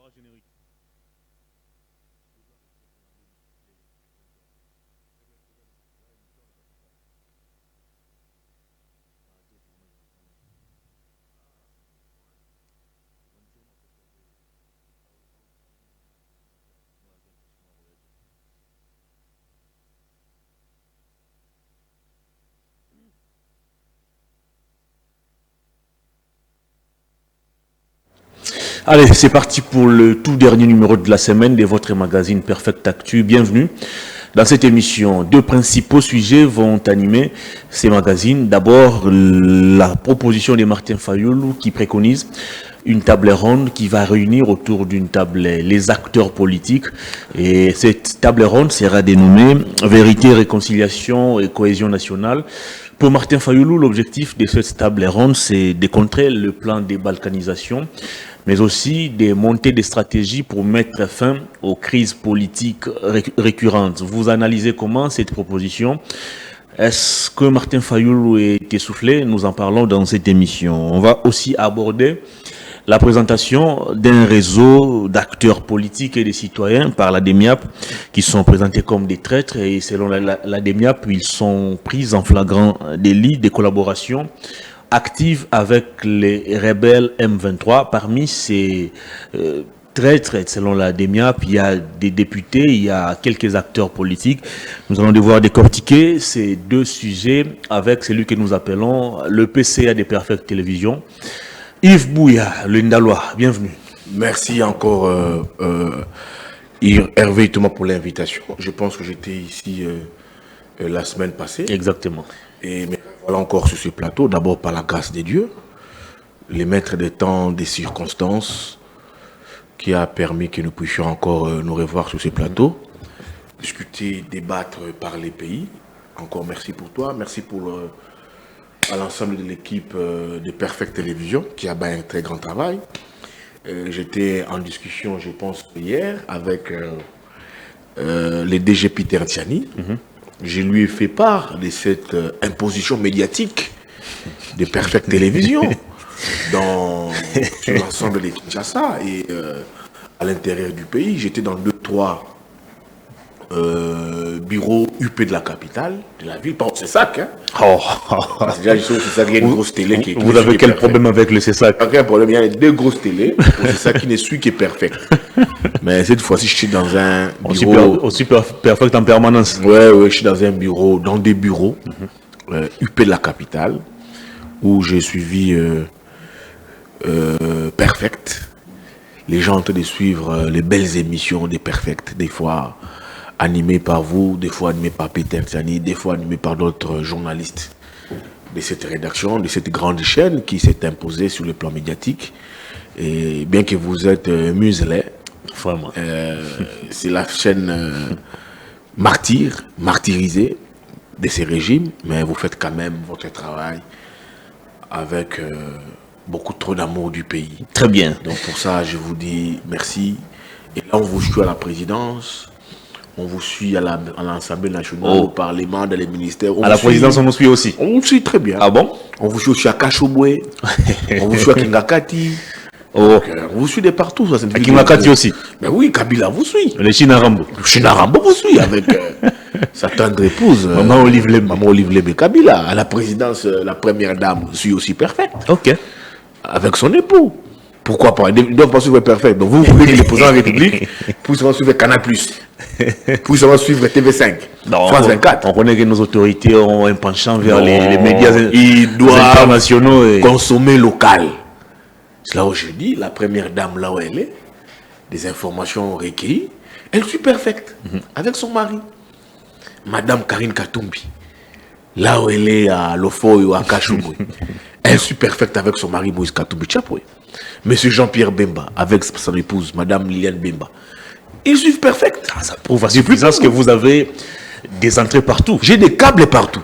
aura générique. Allez, c'est parti pour le tout dernier numéro de la semaine de votre magazine Perfect Actu. Bienvenue. Dans cette émission, deux principaux sujets vont animer ces magazines. D'abord, la proposition de Martin Fayoulou qui préconise une table ronde qui va réunir autour d'une table les acteurs politiques. Et cette table ronde sera dénommée Vérité, Réconciliation et Cohésion nationale. Pour Martin Fayoulou, l'objectif de cette table ronde, c'est de contrer le plan de balkanisation, mais aussi de monter des stratégies pour mettre fin aux crises politiques récurrentes. Vous analysez comment cette proposition? Est-ce que Martin Fayoulou est essoufflé? Nous en parlons dans cette émission. On va aussi aborder la présentation d'un réseau d'acteurs politiques et de citoyens par la DEMIAP qui sont présentés comme des traîtres et selon la DEMIAP, ils sont pris en flagrant délit de collaboration active avec les rebelles M23. Parmi ces traîtres, selon la DEMIAP, il y a des députés, il y a quelques acteurs politiques. Nous allons devoir décortiquer ces deux sujets avec celui que nous appelons le PCA des Perfect Télévision. Yves Bouya, le Ndalois, bienvenue. Merci encore Hervé Thomas pour l'invitation. Je pense que j'étais ici la semaine passée. Exactement. Et mais voilà encore sur ce plateau, d'abord par la grâce des dieux, les maîtres des temps, des circonstances, qui a permis que nous puissions encore nous revoir sur ce plateau, discuter, débattre, parler pays. Encore merci pour toi, merci pour à l'ensemble de l'équipe de Perfect Télévision qui a un très grand travail. J'étais en discussion, je pense, hier avec le DG Peter Tiani. Je lui ai fait part de cette imposition médiatique de Perfect Télévision sur l'ensemble de Kinshasa et à l'intérieur du pays. J'étais dans 2-3 bureau UP de la capitale, de la ville, pas au CESAC. Hein. Parce que déjà, c'est ça qu'il y a une grosse télé qui est. Vous avez quel problème avec le CESAC? Aucun problème, il y a deux grosses télés. C'est ça qui n'est celui qui est perfect. Mais cette fois-ci, je suis dans un bureau. Au super perfect en permanence. Ouais, je suis dans un bureau, dans des bureaux UP de la capitale, où j'ai suivi Perfect. Les gens ont en train de suivre les belles émissions des Perfect, des fois animé par vous, des fois animé par Peter Tiani, des fois animé par d'autres journalistes de cette rédaction, de cette grande chaîne qui s'est imposée sur le plan médiatique. Et bien que vous êtes muselé, c'est la chaîne martyrisée de ces régimes, mais vous faites quand même votre travail avec beaucoup trop d'amour du pays. Très bien. Donc pour ça, je vous dis merci. Et là, on vous suit à la présidence. On vous suit à l'Assemblée nationale, au Parlement, dans les ministères. À la présidence, on nous suit aussi. On vous suit très bien. Ah bon? On vous suit aussi à Kachobwe. On vous suit à Kingakati. On vous suit de partout. À Kingakati aussi. Ben oui, Kabila vous suit. Le Chinarambo. Le Chinarambo vous suit avec sa tendre épouse. Maman Olive Lembe. Maman Olive Lembe Kabila. À la présidence, la première dame suit aussi Perfect. Ok. Avec son époux. Pourquoi pas? Ils ne doivent pas suivre Perfect. Donc vous voulez que le président de la République puisse suivre Canal+. Puis ça va suivre TV5, France 24. On connaît que nos autorités ont un penchant vers les médias internationaux et consommer local. C'est là où je dis, la première dame, là où elle est, des informations recueillies, elle suit Perfect avec son mari. Madame Karine Katumbi, là où elle est à Lofo ou à Kachouboui, elle suit Perfect avec son mari Moïse Katumbi Tchapoué. Monsieur Jean-Pierre Bemba, avec son épouse, Madame Liliane Bemba. Ils suivent Perfect. Ça prouve à suffisance que vous avez des entrées partout. J'ai des câbles partout.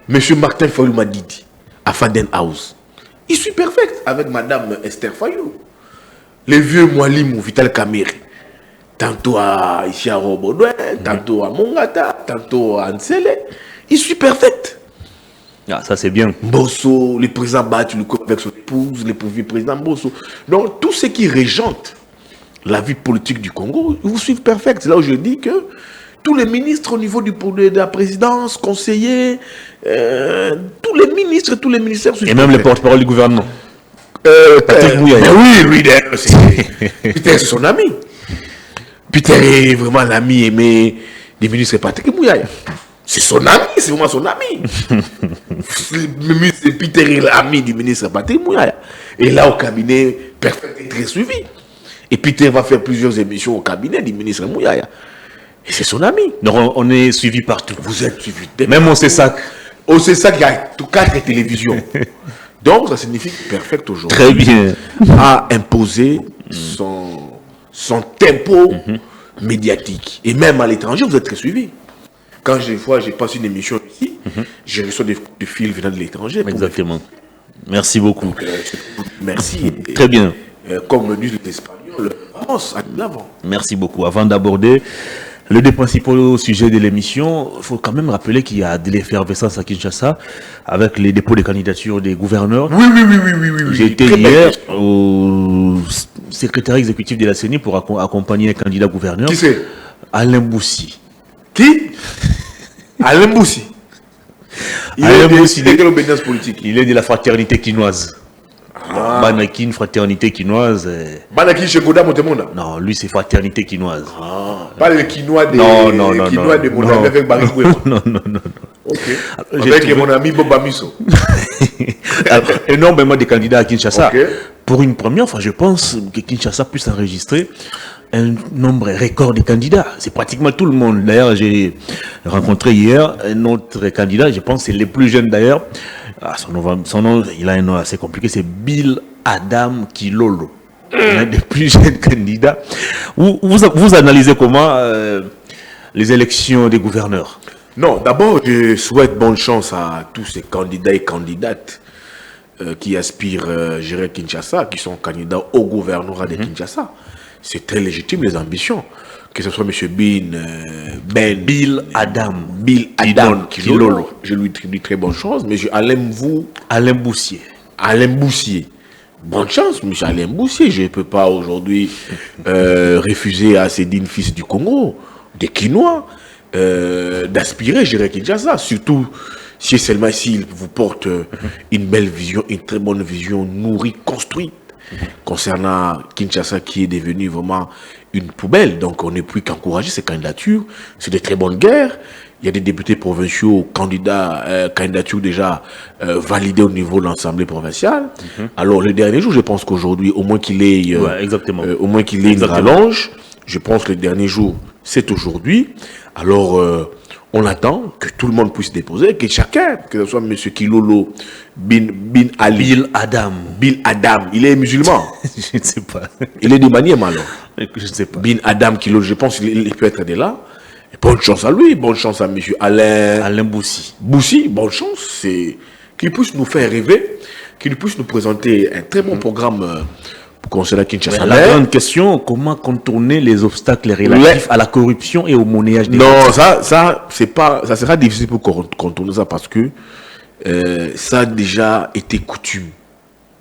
Monsieur Martin Fayoulou m'a dit, à Faden House. Il suit Perfect avec Madame Esther Fayoulou. Les vieux Moualim, Vital Kameri. Tantôt ici à Robodouin, tantôt à Mongata, tantôt à Ansele. Il suit Perfect. Ah, ça c'est bien. Bosso, le président Battu, avec son épouse, le président Bosso. Donc, tout ce qui régente la vie politique du Congo, ils vous suivent perfect. C'est là où je dis que tous les ministres au niveau de la présidence, conseillers, tous les ministres, tous les ministères suivent Et même les perfect. porte-parole du gouvernement. Patrick Mouyaya. Oui, lui, d'ailleurs, Peter, c'est son ami. Peter est vraiment l'ami aimé des ministres Patrick Mouyaya. C'est son ami, c'est vraiment son ami. Le ministre Peter est l'ami du ministre Patrick Mouyaya. Et là, au cabinet, perfect est très suivi. Et Peter va faire plusieurs émissions au cabinet du ministre Mouyaya. Et c'est son ami. Donc on est suivi partout. Vous êtes suivi. Même on sait ça. On sait ça qu'il y a 4 télévisions. Donc, ça signifie que Perfect aujourd'hui Très bien. a imposé son tempo médiatique. Et même à l'étranger, vous êtes très suivi. Quand j'ai passé une émission ici, j'ai reçu des fils venant de l'étranger. Exactement. Merci beaucoup. Donc, merci. Très bien. Comme le disent les Espagnols, avance à l'avant. Merci beaucoup. Avant d'aborder le des principaux sujets de l'émission, il faut quand même rappeler qu'il y a de l'effervescence à Kinshasa avec les dépôts de candidatures des gouverneurs. Oui. J'ai été hier au secrétaire exécutif de la CENI pour accompagner un candidat gouverneur. Qui c'est? Alain Boussi. Qui? Alain Boussi. Alain Boussi, Il est de l'obédience politique. il est de la fraternité quinoise. Banakin, fraternité quinoise. Banaki chez Goda Montemonda. Non, lui c'est fraternité quinoise. Pas le quinois de non, mon ami avec Barry Gouema. non. Ok. J'ai Avec trouvé- mon ami Boba Miso. Alors, énormément de candidats à Kinshasa. Ok. Pour une première fois, je pense que Kinshasa puisse enregistrer un nombre record de candidats. C'est pratiquement tout le monde. D'ailleurs, j'ai rencontré hier un autre candidat, je pense que c'est le plus jeune d'ailleurs. Ah, son nom, il a un nom assez compliqué, c'est Bill Adam Kilolo. L'un des plus jeunes candidats. Vous analysez comment les élections des gouverneurs? Non, d'abord, je souhaite bonne chance à tous ces candidats et candidates qui aspirent à gérer Kinshasa, qui sont candidats au gouvernorat de Kinshasa. C'est très légitime, les ambitions. Que ce soit M. Bill Adam Kilolo. Je lui dis très bonne chance. M. Alain Boussier. Alain Boussier. Bonne chance, M. Alain Boussier. Je ne peux pas aujourd'hui refuser à Cédine, fils du Congo, des Quinois, d'aspirer à gérer Kinshasa. Surtout si seulement s'il vous porte une belle vision, une très bonne vision nourrie, construite concernant Kinshasa qui est devenu vraiment une poubelle. Donc on n'est plus qu'encourager ces candidatures. C'est des très bonnes guerres. Il y a des députés provinciaux, candidatures déjà validées au niveau de l'Assemblée provinciale. Alors le dernier jour, je pense qu'aujourd'hui, au moins qu'il ait, exactement. au moins qu'il ait une rallonge, je pense que le dernier jour, c'est aujourd'hui. Alors on attend que tout le monde puisse déposer, que chacun, que ce soit M. Kilolo, Bin Ali, Bill Adam, il est musulman. Je ne sais pas. Il est de Maniema alors. Je ne sais pas. Bin Adam Kilolo, je pense qu'il peut être de là. Et bonne chance à lui, bonne chance à M. Alain Boussi. Boussi, bonne chance, c'est qu'il puisse nous faire rêver, qu'il puisse nous présenter un très bon programme concernant Kinshasa. La grande question, comment contourner les obstacles relatifs à la corruption et au monnayage des Non, votes? ça sera difficile pour contourner ça parce que ça a déjà été coutume.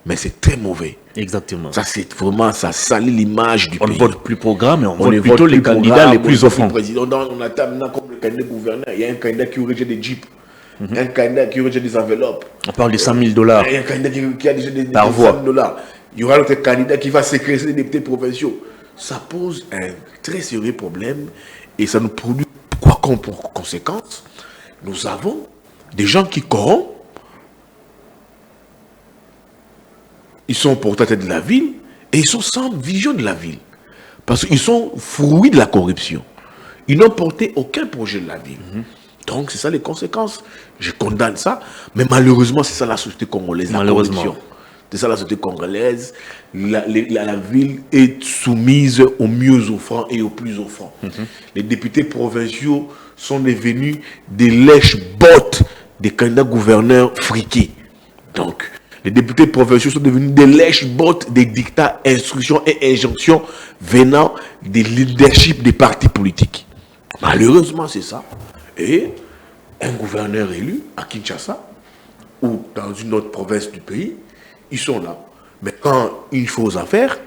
Mais c'est très mauvais. Exactement. Ça, c'est vraiment, ça salit l'image du On ne pays. vote plus programme, mais on ne vote plutôt vote les plus candidats programme, les plus on vote offrants. le président. On attend maintenant comme le candidat gouverneur. Il y a un candidat qui aurait déjà des jeeps. Un candidat qui aurait déjà des enveloppes. On parle de 100 000 $. Il y a un candidat qui a déjà des Par voix. $100. Il y aura l'autre candidat qui va sécréter les députés provinciaux. Ça pose un très sérieux problème et ça nous produit quoi comme conséquence. Nous avons des gens qui corrompent. Ils sont porteurs de la ville et ils sont sans vision de la ville. Parce qu'ils sont fruits de la corruption. Ils n'ont porté aucun projet de la ville. Donc, c'est ça les conséquences. Je condamne ça. Mais malheureusement, c'est ça la société congolaise. Malheureusement. La corruption. C'est ça la société congolaise. La ville est soumise aux mieux offrants et aux plus offrants. Les députés provinciaux sont devenus des lèches-bottes des candidats gouverneurs friqués. Donc, les députés provinciaux sont devenus des lèches-bottes des dictats, instructions et injonctions venant des leaderships des partis politiques. Malheureusement, c'est ça. Et un gouverneur élu à Kinshasa ou dans une autre province du pays, ils sont là. Mais quand il faut aux affaires,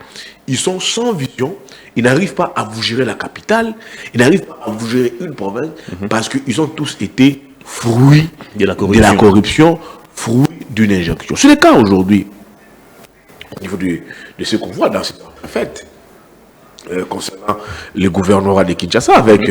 ils sont sans vision. Ils n'arrivent pas à vous gérer la capitale. Ils n'arrivent pas à vous gérer une province parce qu'ils ont tous été fruits de la corruption, fruits d'une injonction. C'est le cas aujourd'hui au niveau de ce qu'on voit dans cette fête concernant le gouvernorat de Kinshasa avec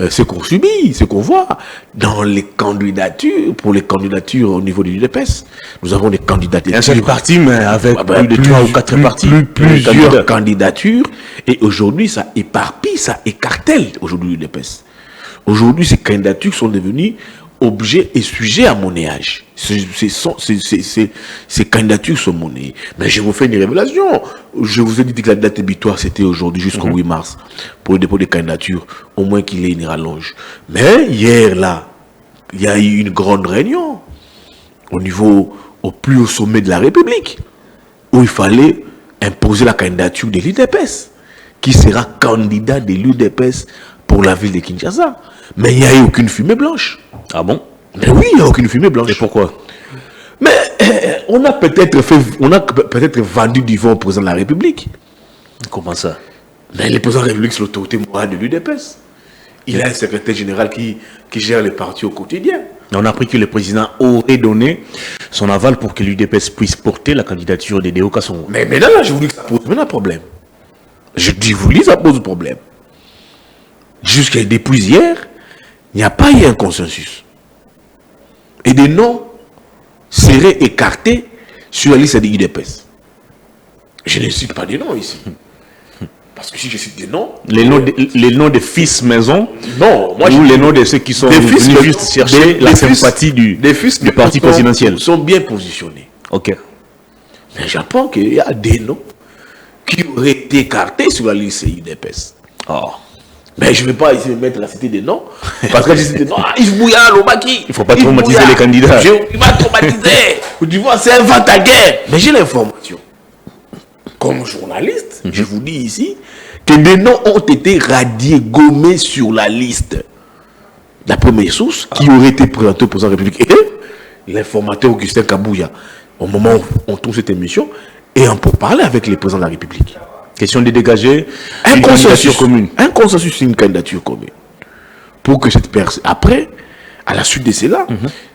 ce qu'on subit, ce qu'on voit dans les candidatures, pour les candidatures au niveau de l'UDPS. Nous avons des candidatures. Un seul parti, mais avec plus de 3 ou 4 partis. Plusieurs candidatures. Et aujourd'hui, ça éparpille, ça écartèle aujourd'hui l'UDPS. Aujourd'hui, ces candidatures sont devenues objets et sujets à monnayage. Ces candidatures sont monnayées. Mais je vous fais une révélation. Je vous ai dit que la date butoir, c'était aujourd'hui jusqu'au 8 mars pour le dépôt des candidatures, au moins qu'il ait une rallonge. Mais hier, là, il y a eu une grande réunion au plus haut sommet de la République, où il fallait imposer la candidature de l'UDPS, qui sera candidat de l'UDPS pour la ville de Kinshasa. Mais il n'y a eu aucune fumée blanche. Ah bon? Mais oui, il n'y a aucune fumée blanche. Et pourquoi? Mais on a peut-être vendu du vent au président de la République. Comment ça? Mais le président de la République, c'est l'autorité morale de l'UDPS. Il a un secrétaire général qui gère les partis au quotidien. On a appris que le président aurait donné son aval pour que l'UDPS puisse porter la candidature de Déo Kassongo. Mais maintenant, là, je vous dis que ça pose maintenant problème. Je dis, vous dis, ça pose problème. Jusqu'à depuis hier, il n'y a pas eu un consensus. Et des noms seraient écartés sur la liste de l'UDPS. Je ne cite pas des noms ici. Parce que si je cite des noms... Les noms des fils maison, non, moi, ou les noms de ceux qui sont venus juste chercher la sympathie du parti présidentiel. Sont bien positionnés. Ok. Mais j'apprends qu'il y a des noms qui auraient été écartés sur la liste UDPS. Oh. Mais je ne vais pas ici me mettre à citer des noms. Parce que j'ai cité des noms. Yves Bouya, Lomaki. Il ne faut pas traumatiser les candidats. Il m'a traumatisé. Tu vois, c'est un vent à guerre. Mais j'ai l'information. Comme journaliste, je vous dis ici que des noms ont été radiés, gommés sur la liste. La première source qui aurait été présentée au président de la République et l'informateur Augustin Kabouya, au moment où on tourne cette émission, et on peut parler avec les présidents de la République. Question de dégager une candidature commune. Un consensus sur une candidature commune. Pour que cette personne... Après, à la suite de cela,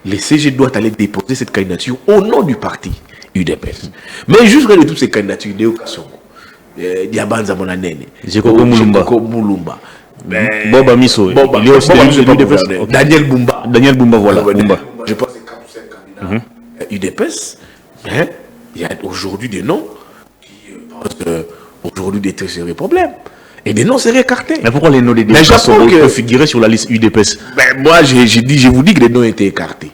les CG doivent aller déposer cette candidature au nom du parti UDPS. Mais jusqu'à de toutes ces candidatures, Déo Kassongo, Diabanza Monanene, Jekoko Moulumba, Boba Misso, il y a aussi UDPS, Daniel Bumba. Daniel Bumba, voilà. Bumba. Je pense que c'est 4 ou 5 candidats UDPS. Mais il y a aujourd'hui des noms qui posent aujourd'hui des très sérieux problèmes. Et des noms seraient écartés. Mais pourquoi les noms des députés peuvent figurer sur la liste UDPS? Ben, moi, je vous dis que les noms étaient écartés.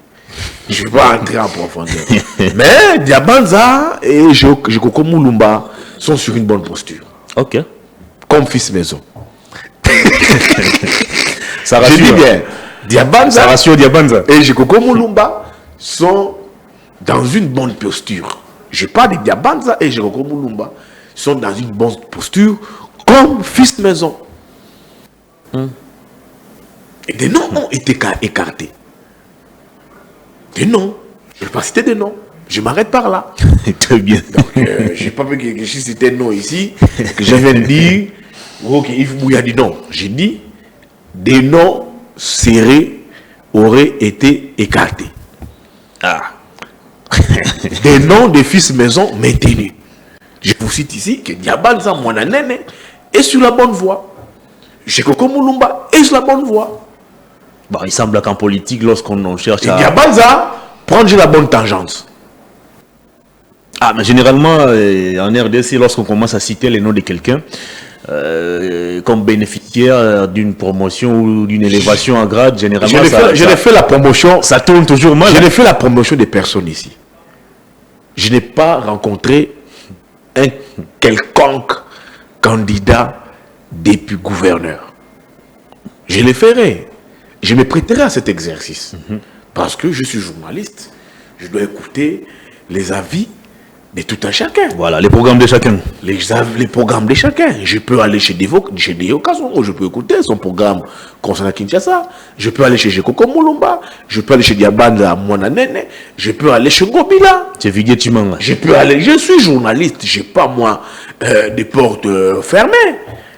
Je ne vais pas entrer en profondeur. Mais Diabanza et Jekoko Moulumba sont sur une bonne posture. Ok. Comme fils maison. Ça rassure. Je dis bien, Diabanza, ça rassure Diabanza et Jekoko Moulumba sont dans une bonne posture. Je parle de Diabanza et Jekoko Moulumba sont dans une bonne posture comme fils maison. Et des noms ont été écartés. Des noms. Je ne vais pas citer des noms. Je m'arrête par là. Très bien. Donc, je n'ai pas vu que je cite un nom ici, que je viens de dire, ok, Yves Bouya dit non. J'ai dit, des noms serrés auraient été écartés. Ah. Des noms de fils maison maintenus. Je vous cite ici que Diabanza Mwananene est sur la bonne voie. Jekoko Moulumba est sur la bonne voie. Bon, il semble qu'en politique, lorsqu'on cherche à... Diabanza prend la bonne tangente. Ah, mais généralement, en RDC, lorsqu'on commence à citer les noms de quelqu'un comme bénéficiaire d'une promotion ou d'une élévation en grade, généralement, je n'ai fait la promotion. Ça tourne toujours mal. Je n'ai fait la promotion des personnes ici. Je n'ai pas rencontré un quelconque candidat depuis gouverneur. Je le ferai. Je me prêterai à cet exercice. Parce que je suis journaliste. Je dois écouter les avis de tout un chacun. Voilà, les programmes de chacun. Les programmes de chacun. Je peux aller chez Deoka Songo, je peux écouter son programme concernant Kinshasa. Je peux aller chez Jekoko Moulumba. Je peux aller chez Diabanda Mwananene. Je peux aller chez Ngobila. C'est Viguier Timanga. Je peux aller, je suis journaliste, je n'ai pas moi des portes fermées.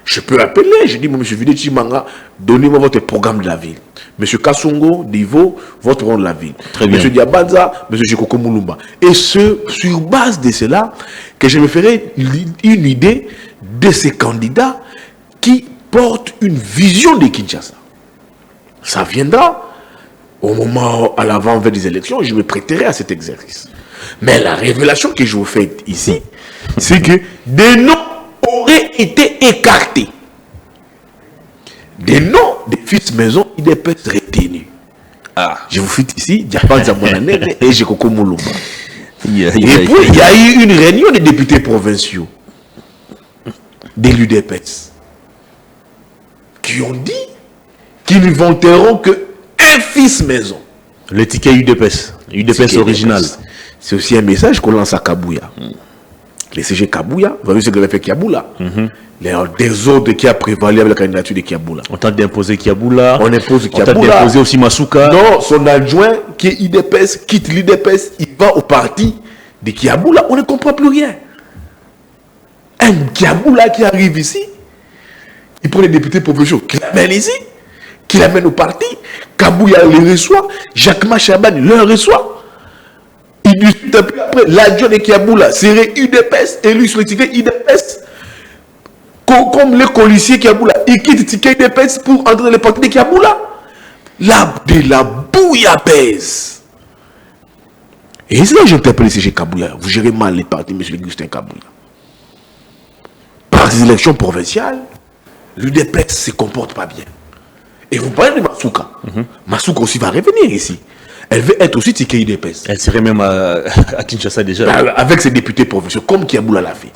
Je peux appeler, je dis, monsieur Viguier Timanga, donnez-moi votre programme de la ville. Monsieur Kassongo, Divo, votre programme de la ville. Très bien. Monsieur Diabanza, monsieur Jekoko Moulumba. Et sur base de cela, que je me ferai une idée de ces candidats qui portent une vision de Kinshasa. Ça viendra au moment, à l'avant-veille des élections, je me prêterai à cet exercice. Mais la révélation que je vous fais ici, c'est que des noms auraient été écartés. Des noms des fils maison, ils peuvent être retenus. Ah, je vous fais ici, Diabanza Mwananene et Jekoko Moulumba. Et puis, il y a eu une réunion des députés provinciaux de l'UDPS qui ont dit qu'ils ne vanteront qu'un fils maison. Le ticket UDPS, UDPS original. C'est aussi un message qu'on lance à Kabouya. Les CG Kabouya, vous avez vu ce que avait fait Kiaboula. Les désordre qui a prévalu avec la candidature de Kiaboula. On tente d'imposer Kiaboula. On impose Kiaboula. On tente d'imposer aussi Masuka. Non, son adjoint qui est IDPS, quitte l'IDPS, il va au parti de Kiaboula. On ne comprend plus rien. Un Kiaboula qui arrive ici, il prend les députés provinciaux, qui l'amène ici, qui l'amène au parti. Kabouya les reçoit, Jacques Machaban le reçoit. Il discute un peu après, l'adjoint de Kiaboula serait UDPS, élu sur le ticket UDPS. Comme les policiers Kiaboula, ils quittent le ticket UDPS pour entrer dans le parti de Kiaboula. De la bouillabaisse. Et c'est là que j'interpelle le CG Kabouya. Vous gérez mal les partis, M. Augustin Kabouya. Par des élections provinciales, l'UDPS ne se comporte pas bien. Et vous parlez de Masuka. Masuka aussi va revenir ici. Elle veut être aussi ticket UDPS. Elle serait même à Kinshasa déjà. Avec ses députés provinciaux, comme Kiaboula l'a fait.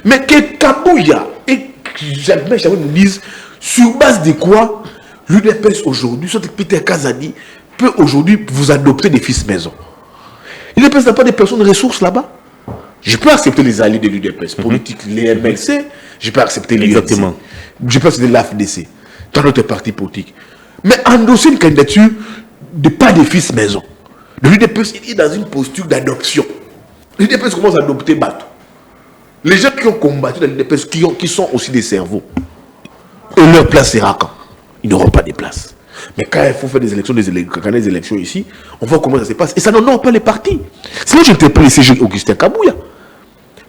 Mais que Kabouya et Jacques nous disent sur base de quoi l'UDPS aujourd'hui, soit Peter Kazadi, peut aujourd'hui vous adopter des fils maison. L'UDPS n'a pas de personnes de ressources là-bas. Je peux accepter les alliés de l'UDPS politique, les MLC, je peux accepter les Exactement. Je peux accepter l'AFDC, dans notre parti politique. Mais endosser une candidature de pas des fils maison. L'UDPS est dans une posture d'adoption. L'UDPS commence à adopter Bateau. Les gens qui ont combattu dans l'UDPS, qui sont aussi des cerveaux, et leur place sera quand ils n'auront pas de place. Mais quand il faut faire des élections ici, on voit comment ça se passe. Et ça n'honore pas les partis. Sinon, j'interpelle le CG Augustin Kabouya.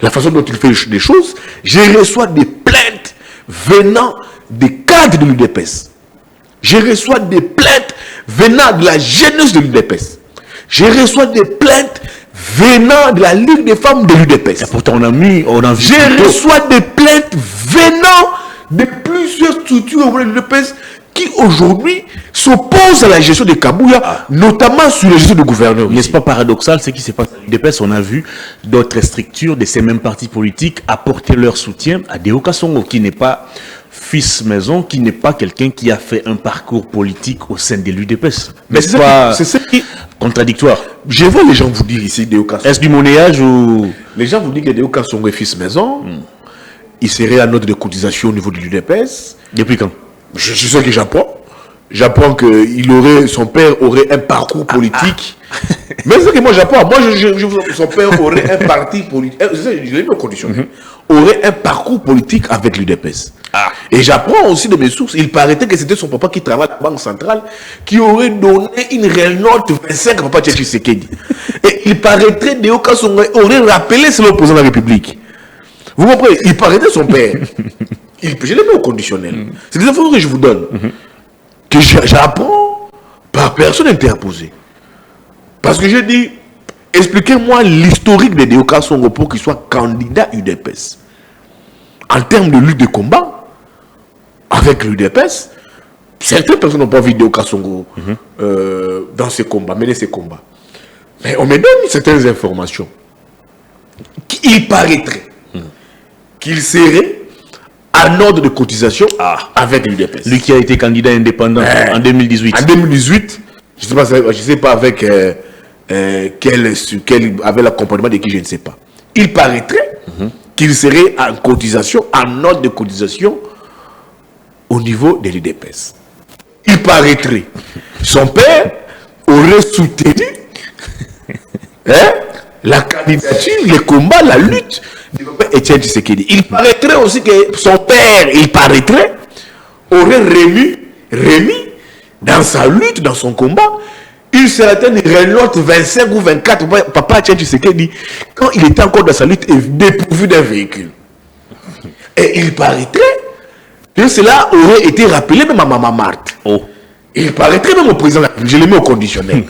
La façon dont il fait des choses, je reçois des plaintes venant des cadres de l'UDPS. Je reçois des plaintes venant de la jeunesse de l'UDPS. Je reçois des plaintes venant de la Ligue des femmes de l'UDPS. Et pourtant, on a vu. Je reçois des plaintes venant de plusieurs structures de l'UDPS qui aujourd'hui s'opposent à la gestion de Kabouya, notamment sur la gestion du gouverneur. N'est-ce pas paradoxal ce qui se passe à l'UDPS? On a vu d'autres structures de ces mêmes partis politiques apporter leur soutien à Deoka Songo, qui n'est pas fils maison, qui n'est pas quelqu'un qui a fait un parcours politique au sein de l'UDPS. Mais c'est ça qui contradictoire. Je vois les gens vous dire ici Deoka Songo. Est-ce du monnayage ou... Les gens vous disent que Deoka Songo est fils maison. Il serait à note de cotisation au niveau de l'UDPS. Depuis quand? Je suis sûr que j'apprends. J'apprends que son père aurait un parcours politique. Mais c'est ce que moi j'apprends. Moi, son père aurait un parti politique. Je l'ai mis au conditionnel. Aurait un parcours politique avec l'UDPS. Et j'apprends aussi de mes sources. Il paraîtrait que c'était son papa qui travaille à la Banque centrale qui aurait donné une réelle note 25 à Papa Tshisekedi. Et il paraîtrait que Deoka Songo aurait rappelé c'est l'opposant de la République. Vous comprenez? Il paraîtrait son père. Je l'ai mis au conditionnel. C'est des informations que je vous donne. Que j'apprends par personne interposée. Parce que je dis, expliquez-moi l'historique de Deoka Songo pour qu'il soit candidat UDPS. En termes de lutte de combat, avec l'UDPS, certaines personnes n'ont pas vu Deoka Songo dans ces combats, mener ces combats. Mais on me donne certaines informations. Il paraîtrait qu'il serait un ordre de cotisation avec l'UDPS. Lui qui a été candidat indépendant en 2018. En 2018, je ne sais pas avec quel avait l'accompagnement de qui, je ne sais pas. il paraîtrait qu'il serait en cotisation, en note de cotisation au niveau de l'UDPS. Il paraîtrait. Son père aurait soutenu la candidature, le combat, la lutte de Étienne Tshisekedi. Il paraîtrait aussi que son père, il paraîtrait, aurait remis dans sa lutte, dans son combat, une certaine Renault 25 ou 24. Papa Étienne Tshisekedi, quand il était encore dans sa lutte, est dépourvu d'un véhicule. Et il paraîtrait que cela aurait été rappelé même à Maman Marthe. Oh. Il paraîtrait même au président de la République, je le mets au conditionnel.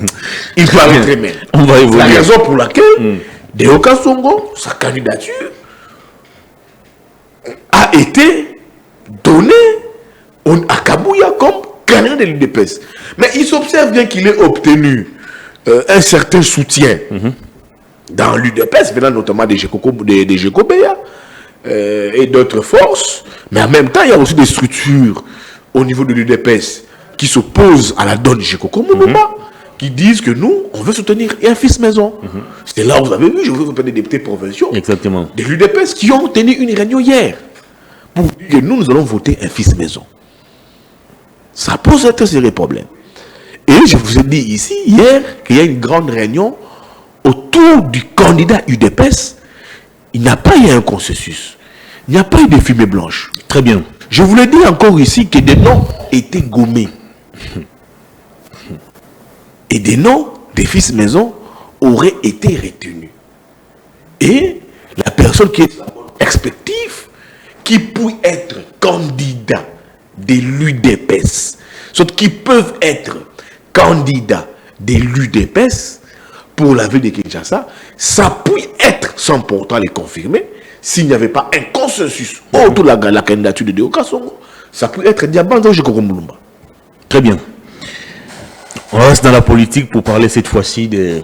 Il paraîtrait même. On va évoluer. C'est la raison pour laquelle Deoka Songo, sa candidature, a été donnée à Kabouya comme candidat de l'UDPS. Mais il s'observe bien qu'il ait obtenu un certain soutien dans l'UDPS, venant notamment des GECOBEA et d'autres forces. Mais en même temps, il y a aussi des structures au niveau de l'UDPS qui s'opposent à la donne de Gekoko Moulumba, qui disent que nous, on veut soutenir un fils maison. C'est là où vous avez vu, je vous ai des députés provinciaux de l'UDPS qui ont tenu une réunion hier pour dire que nous allons voter un fils maison. Ça pose un très sérieux problème. Et je vous ai dit ici, hier, qu'il y a une grande réunion autour du candidat UDPS. Il n'y a pas eu un consensus. Il n'y a pas eu de fumée blanche. Très bien. Je vous l'ai dit encore ici que des noms étaient gommés. Et des noms des fils maison auraient été retenus. Et la personne qui est expectative, qui peut être candidat de l'UDPS, soit qui peuvent être candidats de l'UDPS pour la ville de Kinshasa, ça peut être sans pourtant les confirmer. S'il n'y avait pas un consensus autour de la candidature de Deoka Songo, ça peut être Diabanzo Gekoko Moulumba. Très bien. On reste dans la politique pour parler cette fois-ci de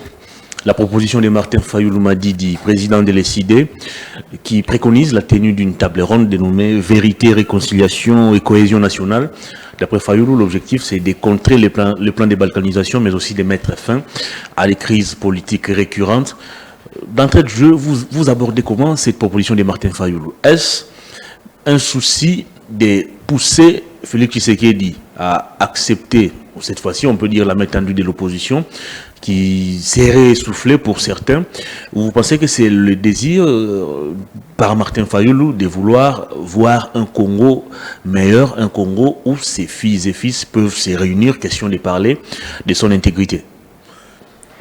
la proposition de Martin Fayoulou Madidi, président de l'ECID, qui préconise la tenue d'une table ronde dénommée Vérité, Réconciliation et Cohésion nationale. D'après Fayoulou, l'objectif c'est de contrer les plans de balkanisation, mais aussi de mettre fin à les crises politiques récurrentes. D'entrée de jeu, vous abordez comment cette proposition de Martin Fayoulou? Est-ce un souci de pousser Félix Tshisekedi à accepter, cette fois-ci on peut dire la main tendue de l'opposition, qui serait essoufflée pour certains, ou vous pensez que c'est le désir par Martin Fayoulou de vouloir voir un Congo meilleur, un Congo où ses filles et fils peuvent se réunir, question de parler de son intégrité?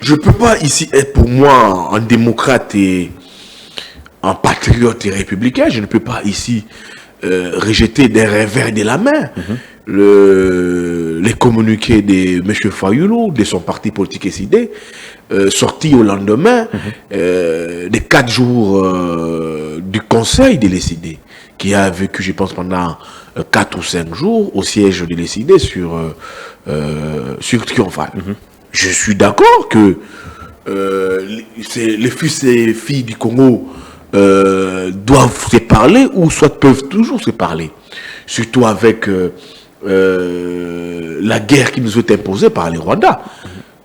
Je ne peux pas ici être pour moi un démocrate et un patriote et républicain. Je ne peux pas ici rejeter d'un revers de la main les communiqués de M. Fayoulou, de son parti politique SID, sortis au lendemain des 4 jours du conseil de l'SID, qui a vécu, je pense, pendant 4 ou 5 jours au siège de l'SID sur Triomphal. Je suis d'accord que les fils et filles du Congo doivent se parler, ou soit peuvent toujours se parler. Surtout avec la guerre qui nous est imposée par les Rwandais.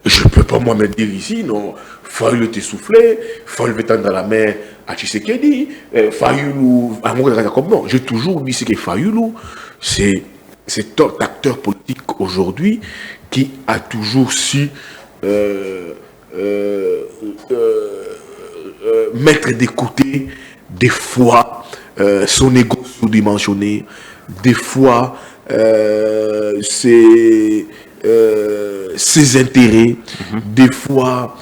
Je ne peux pas moi me dire ici, non, Fayoulou est essoufflé, Fayoulou est dans la main à Tshisekedi, Fayoulou, non, j'ai toujours dit que Fayoulou, c'est cet acteur politique aujourd'hui qui a toujours su mettre de côté des fois son ego sous-dimensionné, des fois ses intérêts, des fois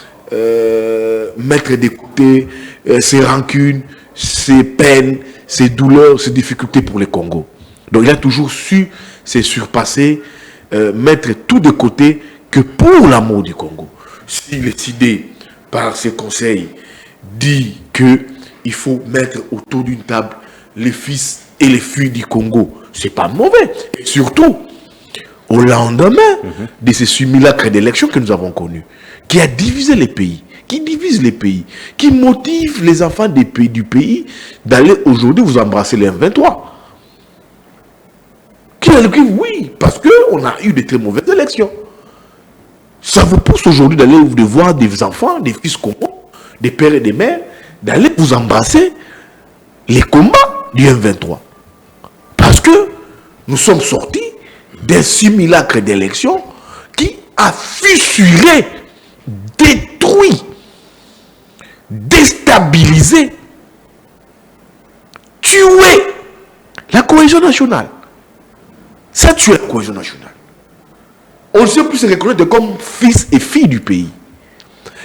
mettre de côté ses rancunes, ses peines, ses douleurs, ses difficultés pour le Congo. Donc il a toujours su se surpasser, mettre tout de côté que pour l'amour du Congo. S'il est décidé par ses conseils, dit qu'il faut mettre autour d'une table les fils et les filles du Congo, c'est pas mauvais. Et surtout, au lendemain de ces simulacres d'élections que nous avons connus, qui a divisé les pays, qui divise les pays, qui motive les enfants du pays d'aller aujourd'hui vous embrasser les M23. Oui, parce qu'on a eu de très mauvaises élections. Ça vous pousse aujourd'hui d'aller voir des enfants, des fils Congo, des pères et des mères, d'aller vous embrasser les combats du M23. Parce que nous sommes sortis d'un simulacre d'élection qui a fissuré, détruit, déstabilisé, tué la cohésion nationale. Ça a tué la cohésion nationale. On ne sait plus se reconnaître comme fils et fille du pays.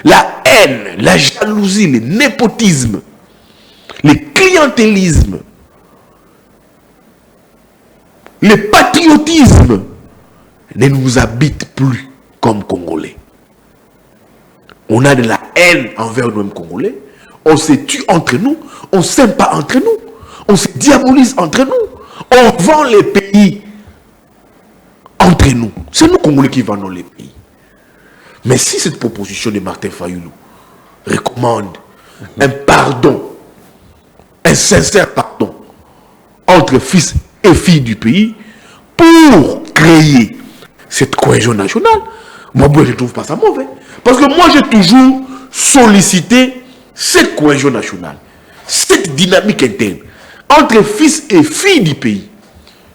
La haine, la jalousie, le népotisme, le clientélisme, le patriotisme ne nous habitent plus comme Congolais. On a de la haine envers nous-mêmes Congolais. On se tue entre nous. On ne s'aime pas entre nous. On se diabolise entre nous. On vend les pays entre nous. C'est nous Congolais qui vendons les pays. Mais si cette proposition de Martin Fayulu recommande un pardon, un sincère pardon entre fils et filles du pays pour créer cette cohésion nationale, moi je ne trouve pas ça mauvais. Parce que moi j'ai toujours sollicité cette cohésion nationale, cette dynamique interne entre fils et filles du pays.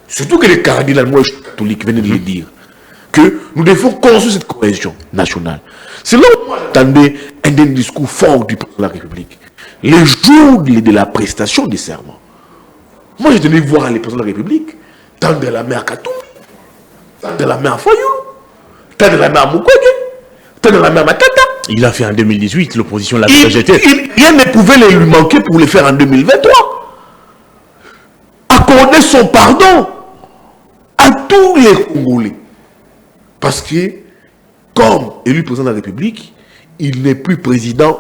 Surtout que le cardinal, moi je suis catholique, venait de le dire, que nous devons construire cette cohésion nationale. C'est là où moi j'attendais un discours fort du président de la République. Le jour de la prestation des serments. Moi je tenais voir le président de la République tendre la main à Katumbi, tendre la main à Fayulu, tendre la main à Mukwege, tendre la main à Matata. Il l'a fait en 2018, l'opposition l'a rejeté. Rien ne pouvait lui manquer pour le faire en 2023. Accorder son pardon à tous les Congolais. Parce que, comme élu président de la République, il n'est plus président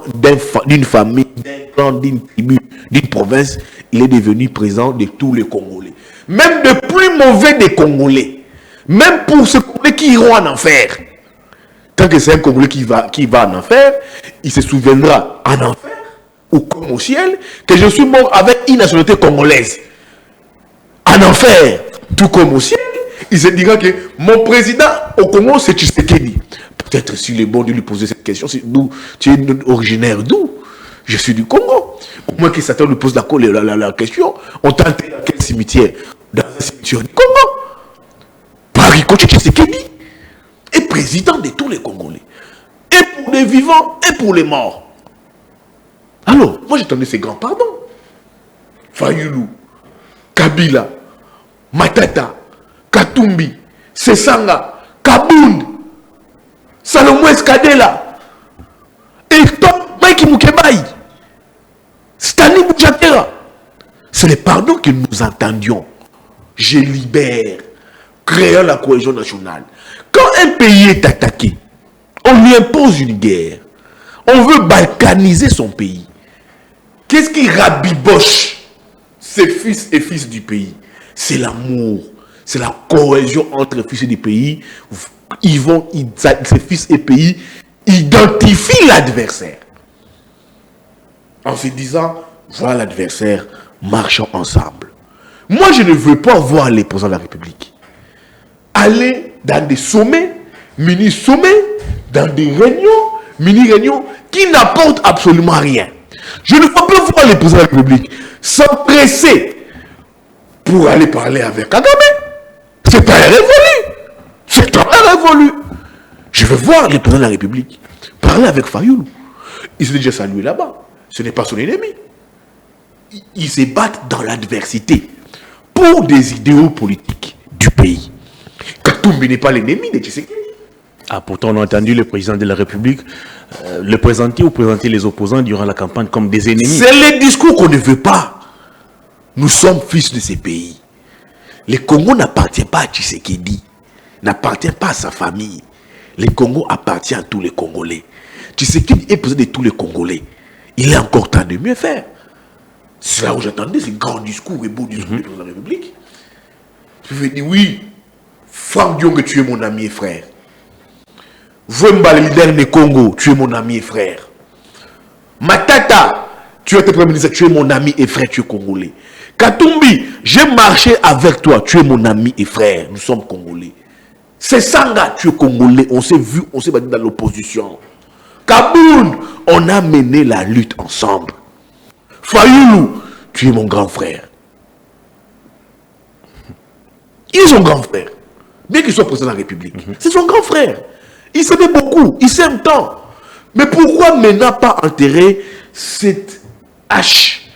d'une famille, d'un clan, d'une tribu, d'une province. Il est devenu président de tous les Congolais. Même de plus mauvais des Congolais. Même pour ceux Congolais qui iront en enfer. Tant que c'est un Congolais qui va en enfer, il se souviendra en enfer ou comme au ciel que je suis mort avec une nationalité congolaise. En enfer, tout comme au ciel, il se dira que mon président au Congo, c'est Tshisekedi. Peut-être s'il est bon de lui poser cette question, tu es originaire d'où? Je suis du Congo. Au moins que Satan lui pose la question, on t'a enterré dans quel cimetière? Dans un cimetière du Congo. Paris Tshisekedi est président de tous les Congolais. Et pour les vivants, et pour les morts. Alors, moi j'attendais ces grands pardons. Fayulu, Kabila, Matata, Katumbi, Sesanga, Kabound, Salomon Eskadela, et Mike Mukebai, Stanley Boujakera. C'est les pardons que nous entendions. Je libère, créant la cohésion nationale. Quand un pays est attaqué, on lui impose une guerre. On veut balkaniser son pays. Qu'est-ce qui rabiboche ses fils et fils du pays? C'est l'amour. C'est la cohésion entre les fils du pays. Ces fils et pays identifient l'adversaire. En se disant, voilà l'adversaire, marchons ensemble. Moi, je ne veux pas voir les présidents de la République aller dans des sommets, mini-sommets, dans des réunions, mini-réunions, qui n'apportent absolument rien. Je ne veux pas voir les présidents de la République s'empresser pour aller parler avec Kagame. C'est pas un révolu. C'est un révolu. Je veux voir les présidents de la République parler avec Fayulu. Ils sont déjà salués là-bas. Ce n'est pas son ennemi. Ils se battent dans l'adversité pour des idéaux politiques du pays. Katumbi n'est pas l'ennemi de Tshisekedi. Ah, pourtant, on a entendu le président de la République le présenter ou présenter les opposants durant la campagne comme des ennemis. C'est le discours qu'on ne veut pas. Nous sommes fils de ces pays. Le Congo n'appartient pas à Tshisekedi, n'appartient pas à sa famille. Le Congo appartient à tous les Congolais. Tshisekedi est président de tous les Congolais. Il est encore temps de mieux faire. C'est là où j'attendais ce grand discours et beau discours du président de la République. Je vais dire oui, Franck Diongue, tu es mon ami et frère. Vemba, le leader du Congo, tu es mon ami et frère. Matata, tu es premier ministre, tu es mon ami et frère, tu es congolais. Katumbi, j'ai marché avec toi, tu es mon ami et frère, nous sommes congolais. Sesanga, tu es congolais, on s'est vu, on s'est battu dans l'opposition. Kabound, on a mené la lutte ensemble. Fayoulou, tu es mon grand frère. Il est son grand frère. Bien qu'il soit président de la République. C'est son grand frère. Il s'aimait beaucoup. Il s'aime tant. Mais pourquoi maintenant pas enterrer cette hache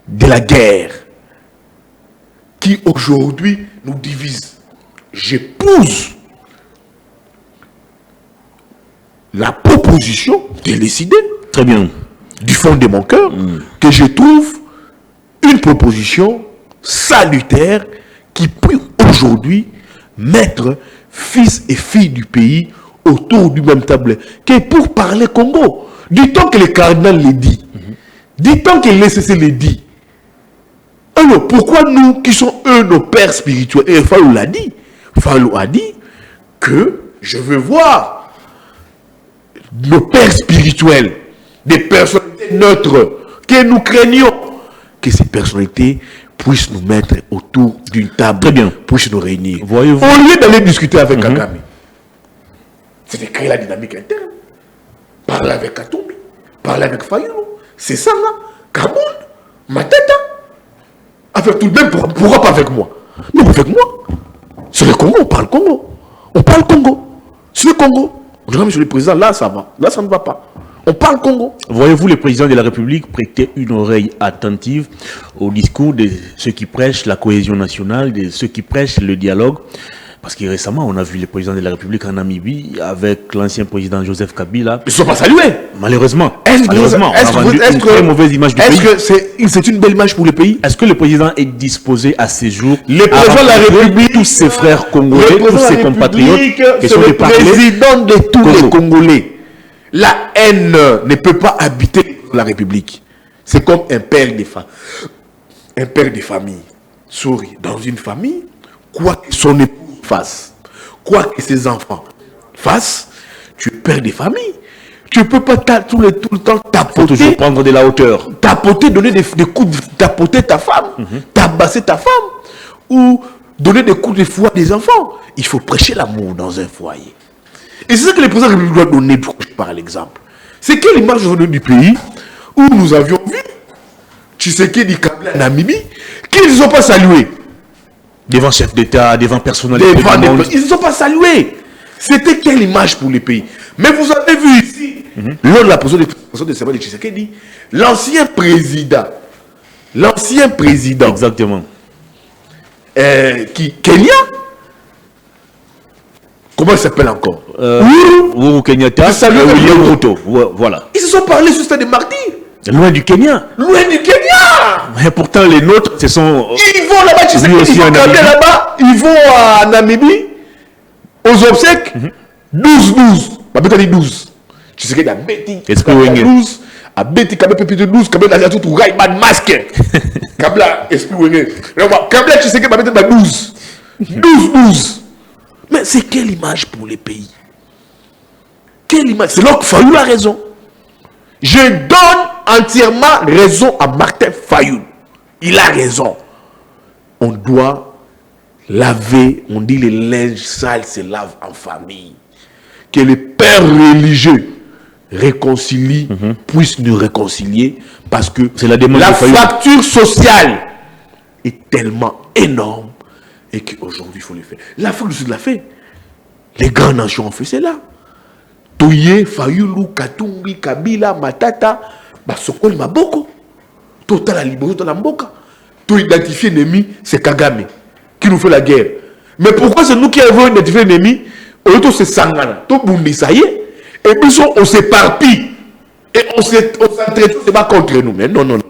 de la guerre qui aujourd'hui nous divise? J'épouse la proposition de décider. Très bien. Du fond de mon cœur, que je trouve une proposition salutaire qui peut aujourd'hui mettre fils et filles du pays autour du même table, que pour parler Congo. Du temps que le cardinal le dit, du temps que l'ECC le dit. Alors, pourquoi nous, qui sont eux, nos pères spirituels, et Fallou l'a dit, Fallou a dit que je veux voir nos pères spirituels, des personnalités neutres, que nous craignons, que ces personnalités puissent nous mettre autour d'une table, très bien, puissent nous réunir. Voyez-vous, au lieu d'aller discuter avec Kagame, c'est de créer la dynamique interne. Parler avec Katumbi, parler avec Fayoulou, c'est ça là, Kaboul, Matata. Avec tout le même, pourquoi pas avec moi? Non, avec moi. C'est le Congo, on parle Congo. On parle Congo. C'est le Congo. On dirait, monsieur le président, là ça va, là ça ne va pas. On parle Congo. Voyez-vous, le président de la République prêter une oreille attentive au discours de ceux qui prêchent la cohésion nationale, de ceux qui prêchent le dialogue? Parce que récemment, on a vu le président de la République en Namibie avec l'ancien président Joseph Kabila. Ils ne sont pas salués. Malheureusement. Malheureusement, on a vendu une très mauvaise image du pays. Est-ce que c'est une belle image pour le pays? Est-ce que le président est disposé à ces jours le président de la République, tous ses frères congolais, tous ses compatriotes, qui sont le président de tous les Congolais? La haine ne peut pas habiter la République. C'est comme un père de famille. Souris, dans une famille, quoi que son époux fasse, quoi que ses enfants fassent, tu es père de famille. Tu ne peux pas tout le temps tapoter. Toujours prendre de la hauteur. Tapoter, donner des coups, tapoter ta femme, tabasser ta femme, ou donner des coups de fouet à des enfants. Il faut prêcher l'amour dans un foyer. Et c'est ça que le président de la République doit donner par l'exemple. C'est quelle image aujourd'hui du pays où nous avions vu Tshisekedi Kabila en Namibie, qu'ils ne sont pas salués. Devant chef d'État, devant personnalité. Ils ne sont pas salués. C'était quelle image pour les pays? Mais vous avez vu ici, lors de la présentation de Samuel Tshisekedi, l'ancien président, exactement, Kenya, comment il s'appelle encore? Uhuru Kenyatta, William Ruto, voilà. Ils se sont parlé sur le stade de martyrs. Loin du Kenya. Loin du Kenya. Mais pourtant, les nôtres, ce sont... Ils vont là-bas, ils vont à Namibie, aux obsèques, 12-12. Ma bête a dit 12. Tu sais qu'il y a Betty, 12, à Betty, Kabla Pépite 12, Kabla a tout Raïman masque. Kabla, esprit Wenge. Kabla, tu sais qu'il y a 12. 12-12. Mais c'est quelle image pour les pays? Quelle image? C'est là que Fayoulou a raison. Je donne entièrement raison à Martin Fayoulou. Il a raison. On doit laver, on dit les linges sales se lavent en famille. Que les pères religieux réconcilient, puissent nous réconcilier, parce que la fracture sociale est tellement énorme et qu'aujourd'hui il faut le faire. L'Afrique du Sud l'a fait. Les grandes nations ont fait cela. Toye, Fayoulou, Katumbi, Kabila, Matata, Basokoli, Maboko. Total la liberté de la Mboka. Tout identifier l'ennemi, c'est Kagame qui nous fait la guerre. Mais pourquoi c'est nous qui avons identifié l'ennemi? Au lieu de se sangana, tout bundi, ça y est. Et puis on s'éparpille. Et on s'entraîne, c'est pas contre nous. Mais non, non, non.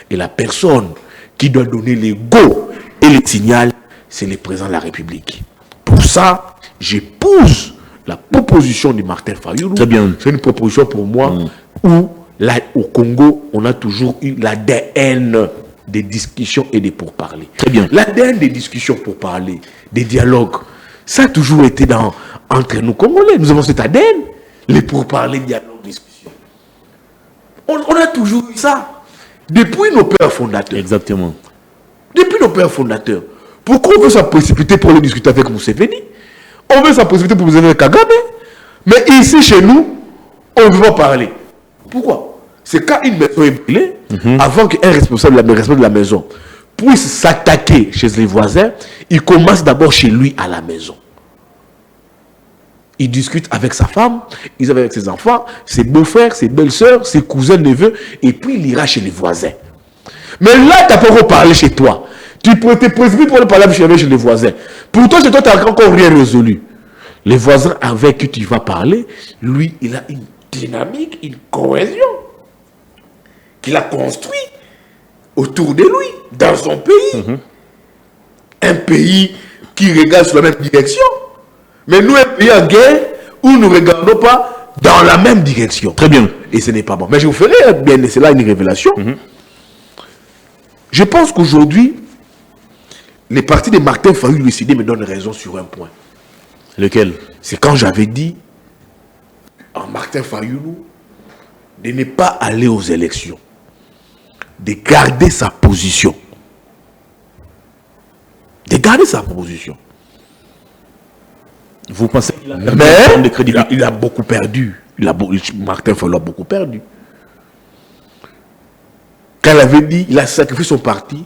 Et la personne qui doit donner les go et les signaux, c'est le président de la République. Pour ça, j'épouse la proposition de Martin Fayoulou. Très bien. C'est une proposition pour moi où, là, au Congo, on a toujours eu l'ADN des discussions et des pourparlers. Très bien. L'ADN des discussions pourparlers, des dialogues, ça a toujours été entre nous Congolais. Nous avons cet ADN, les pourparlers, dialogues, discussions. On a toujours eu ça. Depuis nos pères fondateurs. Exactement. Depuis nos pères fondateurs. Pourquoi on veut s'en précipiter pour aller discuter avec Museveni? On veut s'en précipiter pour vous avec Kagame. Mais ici, chez nous, on ne veut pas parler. Pourquoi? c'est quand une maison est brûlée, avant qu'un responsable de la maison puisse s'attaquer chez les voisins, il commence d'abord chez lui à la maison. Il discute avec sa femme, il avec ses enfants, ses beaux-frères, ses belles-sœurs, ses cousins, neveux, et puis il ira chez les voisins. Mais là, tu n'as pas encore parlé chez toi. Tu t'es précipité pour aller parler chez les voisins. Pourtant, chez toi, tu n'as encore rien résolu. Les voisins avec qui tu vas parler, lui, il a une dynamique, une cohésion qu'il a construit autour de lui, dans son pays. Un pays qui regarde sur la même direction. Mais nous, un pays en guerre où nous ne regardons pas dans la même direction. Très bien. Et ce n'est pas bon. Mais je vous ferai bien, c'est là une révélation. Je pense qu'aujourd'hui, les partis de Martin Fayulu me donnent raison sur un point. Lequel? C'est quand j'avais dit à Martin Fayulu de ne pas aller aux élections, de garder sa position. De garder sa position. Vous pensez qu'il a perdu de crédibilité? Il a beaucoup perdu. Martin Fayulu a beaucoup perdu. Quand il avait dit, il a sacrifié son parti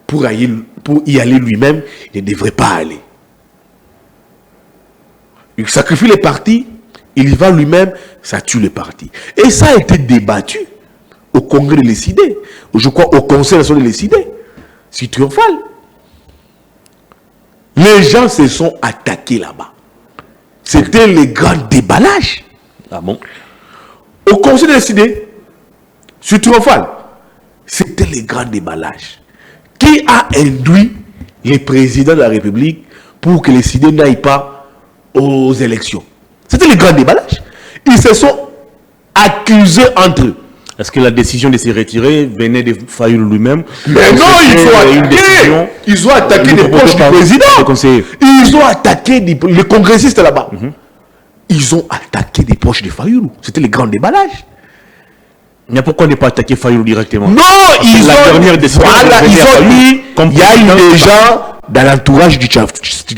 pour y aller lui-même, il ne devrait pas aller. Il sacrifie les partis, il y va lui-même, ça tue les partis. Et ça a été débattu au Congrès de l'ECID, je crois au Conseil national de l'ECID, c'est triomphal. Les gens se sont attaqués là-bas. C'était le grand déballage. Ah bon? Au Conseil de l'ECID, c'est triomphal. C'était le grand déballage. Qui a induit les présidents de la République pour que les CID n'aillent pas aux élections? C'était le grand déballage. Ils se sont accusés entre eux. Est-ce que la décision de se retirer venait de Fayulu lui-même? Mais non, ils ont attaqué des poches du président. Ils ont attaqué les congressistes là-bas. Ils ont attaqué des poches de Fayulu. C'était le grand déballage. Mais pourquoi ne pas attaquer Fayulu directement? Non, ils ont dit, il y a eu des gens dans l'entourage du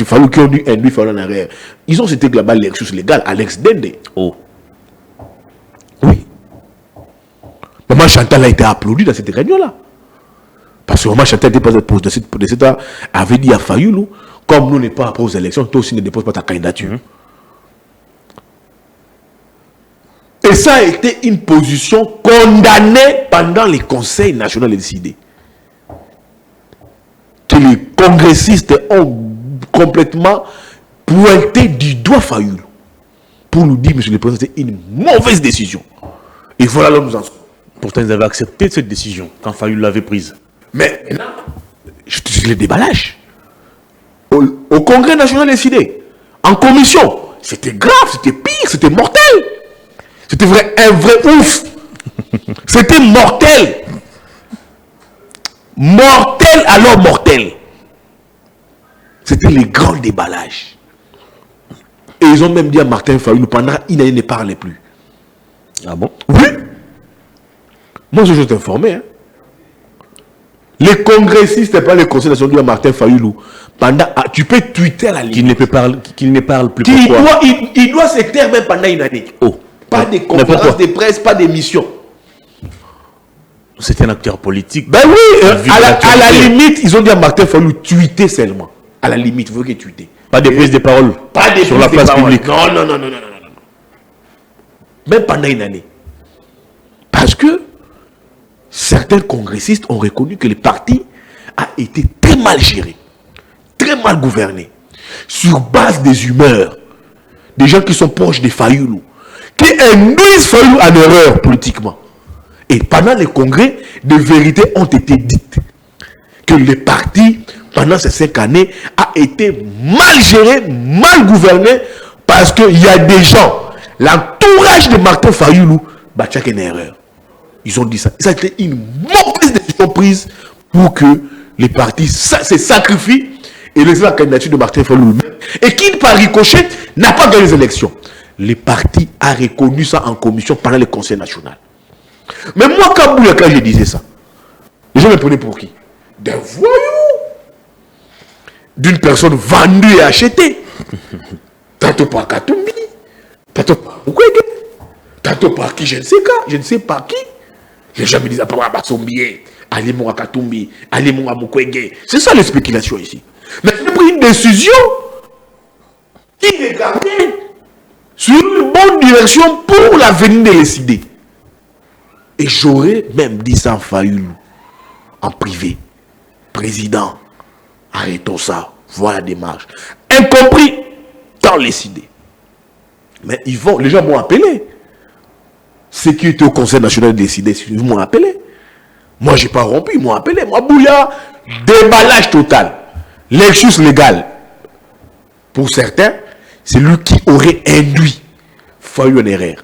Fayulu qui ont dû induire Fayulu en arrière. Ils ont cité là-bas l'élection légale, Alex Dende. Oh. Oui. Maman Chantal a été applaudi dans cette réunion-là. Parce que Maman Chantal était avait dit à Fayulu, comme nous n'est pas après aux élections, toi aussi ne déposes pas ta candidature. Et ça a été une position condamnée pendant les conseils nationaux décidés. Que les congressistes ont complètement pointé du doigt Fayulu pour nous dire, monsieur le président, c'était une mauvaise décision. Et voilà là où nous en sommes. Pourtant, ils avaient accepté cette décision quand Fayulu l'avait prise. Mais maintenant, je te dis le déballage. Au Congrès national décidé, en commission, c'était grave, c'était pire, c'était mortel. C'était un vrai ouf. C'était mortel. Mortel alors mortel. C'était les grands déballages. Et ils ont même dit à Martin Fayulu, pendant une année, ne parlait plus. Ah bon? Oui. Moi, je suis informé. Hein. Les congressistes, pas les conseils nationaux de Martin Fayulu. Tu peux tweeter à la limite. Qu'il ne parle plus. Pourquoi? Il doit se taire même pendant une année. Oh. Pas de conférences de presse, pas d'émission. C'est un acteur politique. Ben oui, à la limite, ils ont dit à Martin Fayulu tweeter seulement. À la limite, vous voulez tweeter. Pas de prise de parole. Pas de sur la place publique. Non. Même pendant une année. Parce que certains congressistes ont reconnu que le parti a été très mal géré, très mal gouverné, sur base des humeurs, des gens qui sont proches de Fayulu, qui induisent Fayulu en erreur politiquement. Et pendant les congrès, des vérités ont été dites. Que le parti, pendant ces 5 années, a été mal géré, mal gouverné, parce qu'il y a des gens, l'entourage de Martin Fayulu, il y a une erreur. Ils ont dit ça. Ça a été une mauvaise décision prise pour que les partis se sacrifient et laissent la candidature de Martin Fayulu lui-même. Et qui, par ricochet, n'a pas gagné les élections. Les partis ont reconnu ça en commission pendant le Conseil national. Mais moi, quand je disais ça, les gens me prenaient pour qui? D'un voyou. D'une personne vendue et achetée. Tantôt par Katumbi, tantôt par Mukwege, tantôt par qui je ne sais pas qui. Les gens me disent, allez mon Katumbi, allez mon Mukwege. C'est ça les spéculations ici. Mais j'ai pris une décision qui regardait sur une bonne direction pour l'avenir de les idées. Et j'aurais même dit ça en Fayoulou, en privé. Président, arrêtons ça, voilà la démarche. Incompris dans les idées. Mais les gens m'ont appelé. Ceux qui étaient au Conseil national des idées, ils m'ont appelé. Moi, je n'ai pas rompu, ils m'ont appelé. Moi, Bouya, déballage total. L'excuse légale. Pour certains, c'est lui qui aurait induit Fayoulou en erreur.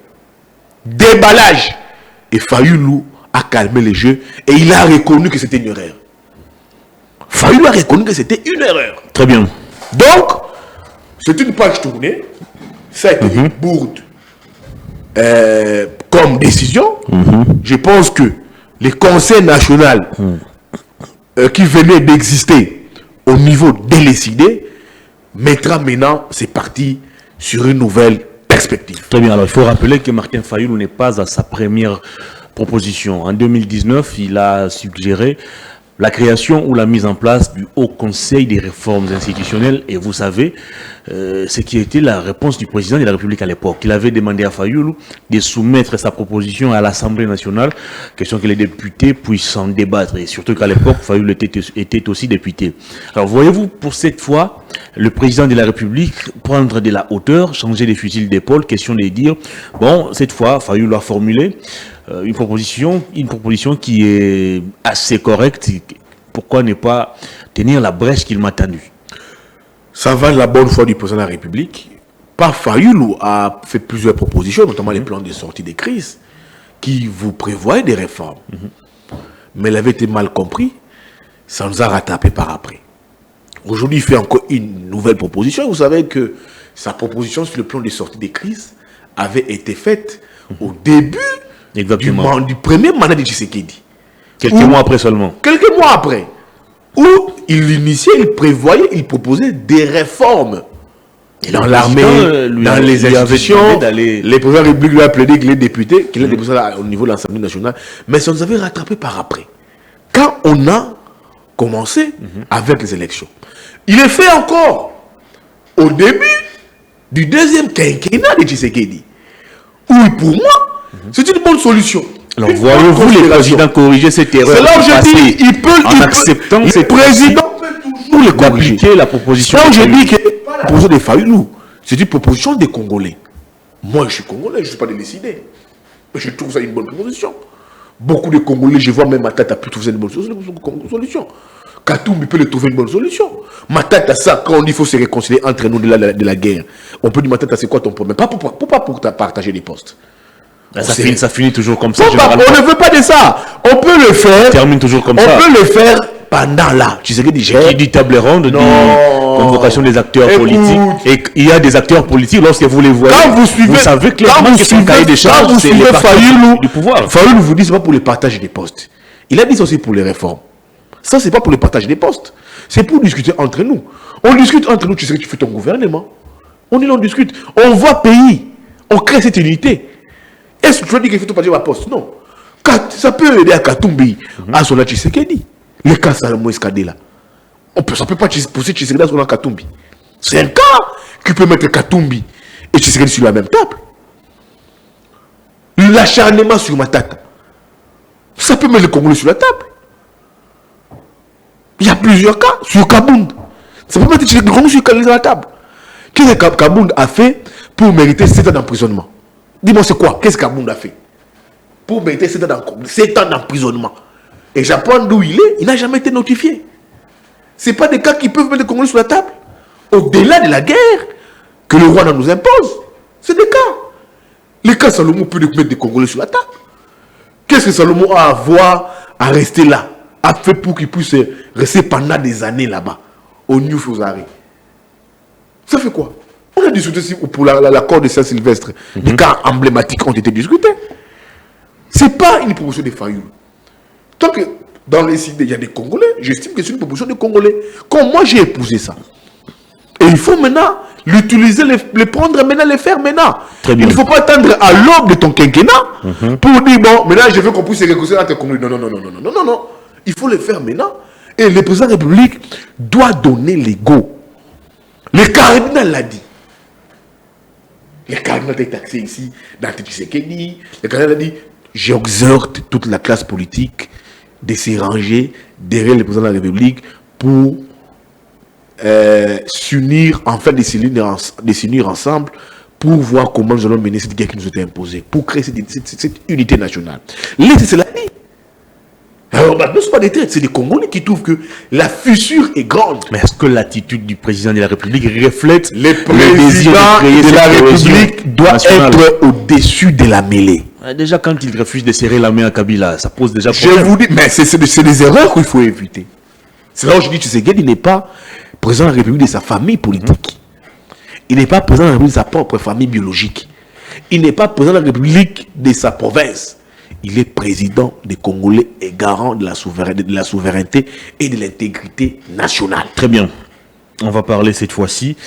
Déballage. Et Fayoulou a calmé les jeux et il a reconnu que c'était une erreur. Fayoulou a reconnu que c'était une erreur. Très bien. Donc, c'est une page tournée. Ça a été une bourde comme décision. Je pense que les conseils nationaux qui venaient d'exister au niveau délécidé mettra maintenant, c'est parti sur une nouvelle perspective. Très bien. Alors, il faut rappeler que Martin Fayoulou n'est pas à sa première proposition. En 2019, il a suggéré la création ou la mise en place du Haut Conseil des réformes institutionnelles. Et vous savez ce qui était la réponse du président de la République à l'époque. Il avait demandé à Fayoulou de soumettre sa proposition à l'Assemblée nationale, question que les députés puissent en débattre. Et surtout qu'à l'époque, Fayoulou était aussi député. Alors voyez-vous, pour cette fois, le président de la République prendre de la hauteur, changer les fusils d'épaule, question de dire, bon, cette fois, Fayoulou a formulé une proposition qui est assez correcte. Pourquoi ne pas tenir la brèche qu'il m'a tendue? Ça va de la bonne foi du président de la République. Par Fayoulou a fait plusieurs propositions, notamment les plans de sortie des crises, qui vous prévoyaient des réformes. Mais elle avait été mal compris. Ça nous a rattrapé par après. Aujourd'hui, il fait encore une nouvelle proposition. Vous savez que sa proposition sur le plan de sortie des crises avait été faite au début du premier mandat de Tshisekedi. Quelques mois après seulement. Quelques mois après. Où il initiait, il prévoyait, il proposait des réformes. Dans l'armée, dans les institutions, les présidents de la République lui a plaidé que les députés, qu'il a déposé au niveau de l'Assemblée nationale. Mais ça nous avait rattrapé par après. Quand on a commencé avec les élections. Il est fait encore au début du deuxième quinquennat de Tshisekedi. Où pour moi, c'est une bonne solution. Alors voyez-vous les présidents corriger cette erreur? C'est là où je dis, il peut acceptant le président peut toujours les corriger. La proposition. C'est là où je dis que la proposition de Fayoulou, c'est une proposition des Congolais. Moi, je suis Congolais, je ne suis pas décidé. Je trouve ça une bonne proposition. Beaucoup de Congolais, je vois même Matata peut trouver une bonne solution. Katumbi peut le trouver une bonne solution. Matata, ça, quand on dit qu'il faut se réconcilier entre nous de la guerre, on peut dire Matata, c'est quoi ton problème? Pas pour partager des postes. Ça finit toujours comme ça. On ne veut pas de ça. On peut le faire. Termine toujours comme ça. On peut le faire pendant là. Tu sais que déjà. Qui dit table ronde, dit convocation des acteurs politiques. Et il y a des acteurs politiques lorsque vous les voyez. Quand vous suivez, vous savez clairement que son cahier des charges, c'est les Fayoulou du pouvoir. Fayoulou vous dit c'est pas pour le partage des postes. Il a dit aussi pour les réformes. Ça c'est pas pour le partage des postes. C'est pour discuter entre nous. On discute entre nous. Tu sais que tu fais ton gouvernement. On discute. On voit pays. On crée cette unité. Est-ce que tu veux dire qu'il faut partager ma poste? Non. Ça peut aider à Katumbi, à Sola Tshisekedi. Le cas Salomon Escadé là. Ça ne peut pas pousser Tshisekedi à Sola Katumbi. C'est un cas qui peut mettre Katumbi et Tshisekedi sur la même table. L'acharnement sur Matata. Ça peut mettre le Congolais sur la table. Il y a plusieurs cas sur Kabound. Ça peut mettre le Congolais sur la table. Qu'est-ce que Kabound a fait pour mériter 7 ans d'emprisonnement? Dis-moi c'est quoi? Qu'est-ce qu'Abound a fait pour mériter 7 ans d'emprisonnement? Et Japon, d'où il est, il n'a jamais été notifié. Ce n'est pas des cas qui peuvent mettre les Congolais sur la table. Au-delà de la guerre que le Rwanda nous impose. C'est des cas. Les cas Salomon peut mettre des Congolais sur la table. Qu'est-ce que Salomon a à voir à rester là? A fait pour qu'il puisse rester pendant des années là-bas, au New Fusari. Ça fait quoi? On a discuté pour l'accord de Saint-Sylvestre. Des cas emblématiques ont été discutés. Ce n'est pas une proposition de Fayoulou. Tant que dans les idées, il y a des Congolais, j'estime que c'est une proposition de Congolais. Comme moi, j'ai épousé ça. Et il faut maintenant l'utiliser, les prendre maintenant, les faire maintenant. Très bien. Il ne faut pas attendre à l'aube de ton quinquennat pour dire, bon, maintenant je veux qu'on puisse réconcilier entre communautés. Non. Il faut le faire maintenant. Et le président de la République doit donner les go. Le cardinal l'a dit. Le cardinal est taxé ici, dans le Tshisekedi. Le cardinal a dit, j'exhorte toute la classe politique de se ranger derrière le président de la République pour s'unir, en fait, de s'unir ensemble pour voir comment nous allons mener cette guerre qui nous a été imposée, pour créer cette unité nationale. Laissez cela dit. Alors maintenant, ce n'est pas des têtes, c'est des Congolais qui trouvent que la fissure est grande. Mais est-ce que l'attitude du président de la République reflète le président de la République doit être au-dessus de la mêlée? Déjà, quand il refuse de serrer la main à Kabila, ça pose déjà problème. Je vous dis, mais c'est des erreurs qu'il faut éviter. C'est là où je dis que Tshisekedi n'est pas président de la République de sa famille politique. Il n'est pas président de la République de sa propre famille biologique. Il n'est pas président de la République de sa province. Il est président des Congolais et garant de la souveraineté et de l'intégrité nationale. Très bien. On va parler cette fois-ci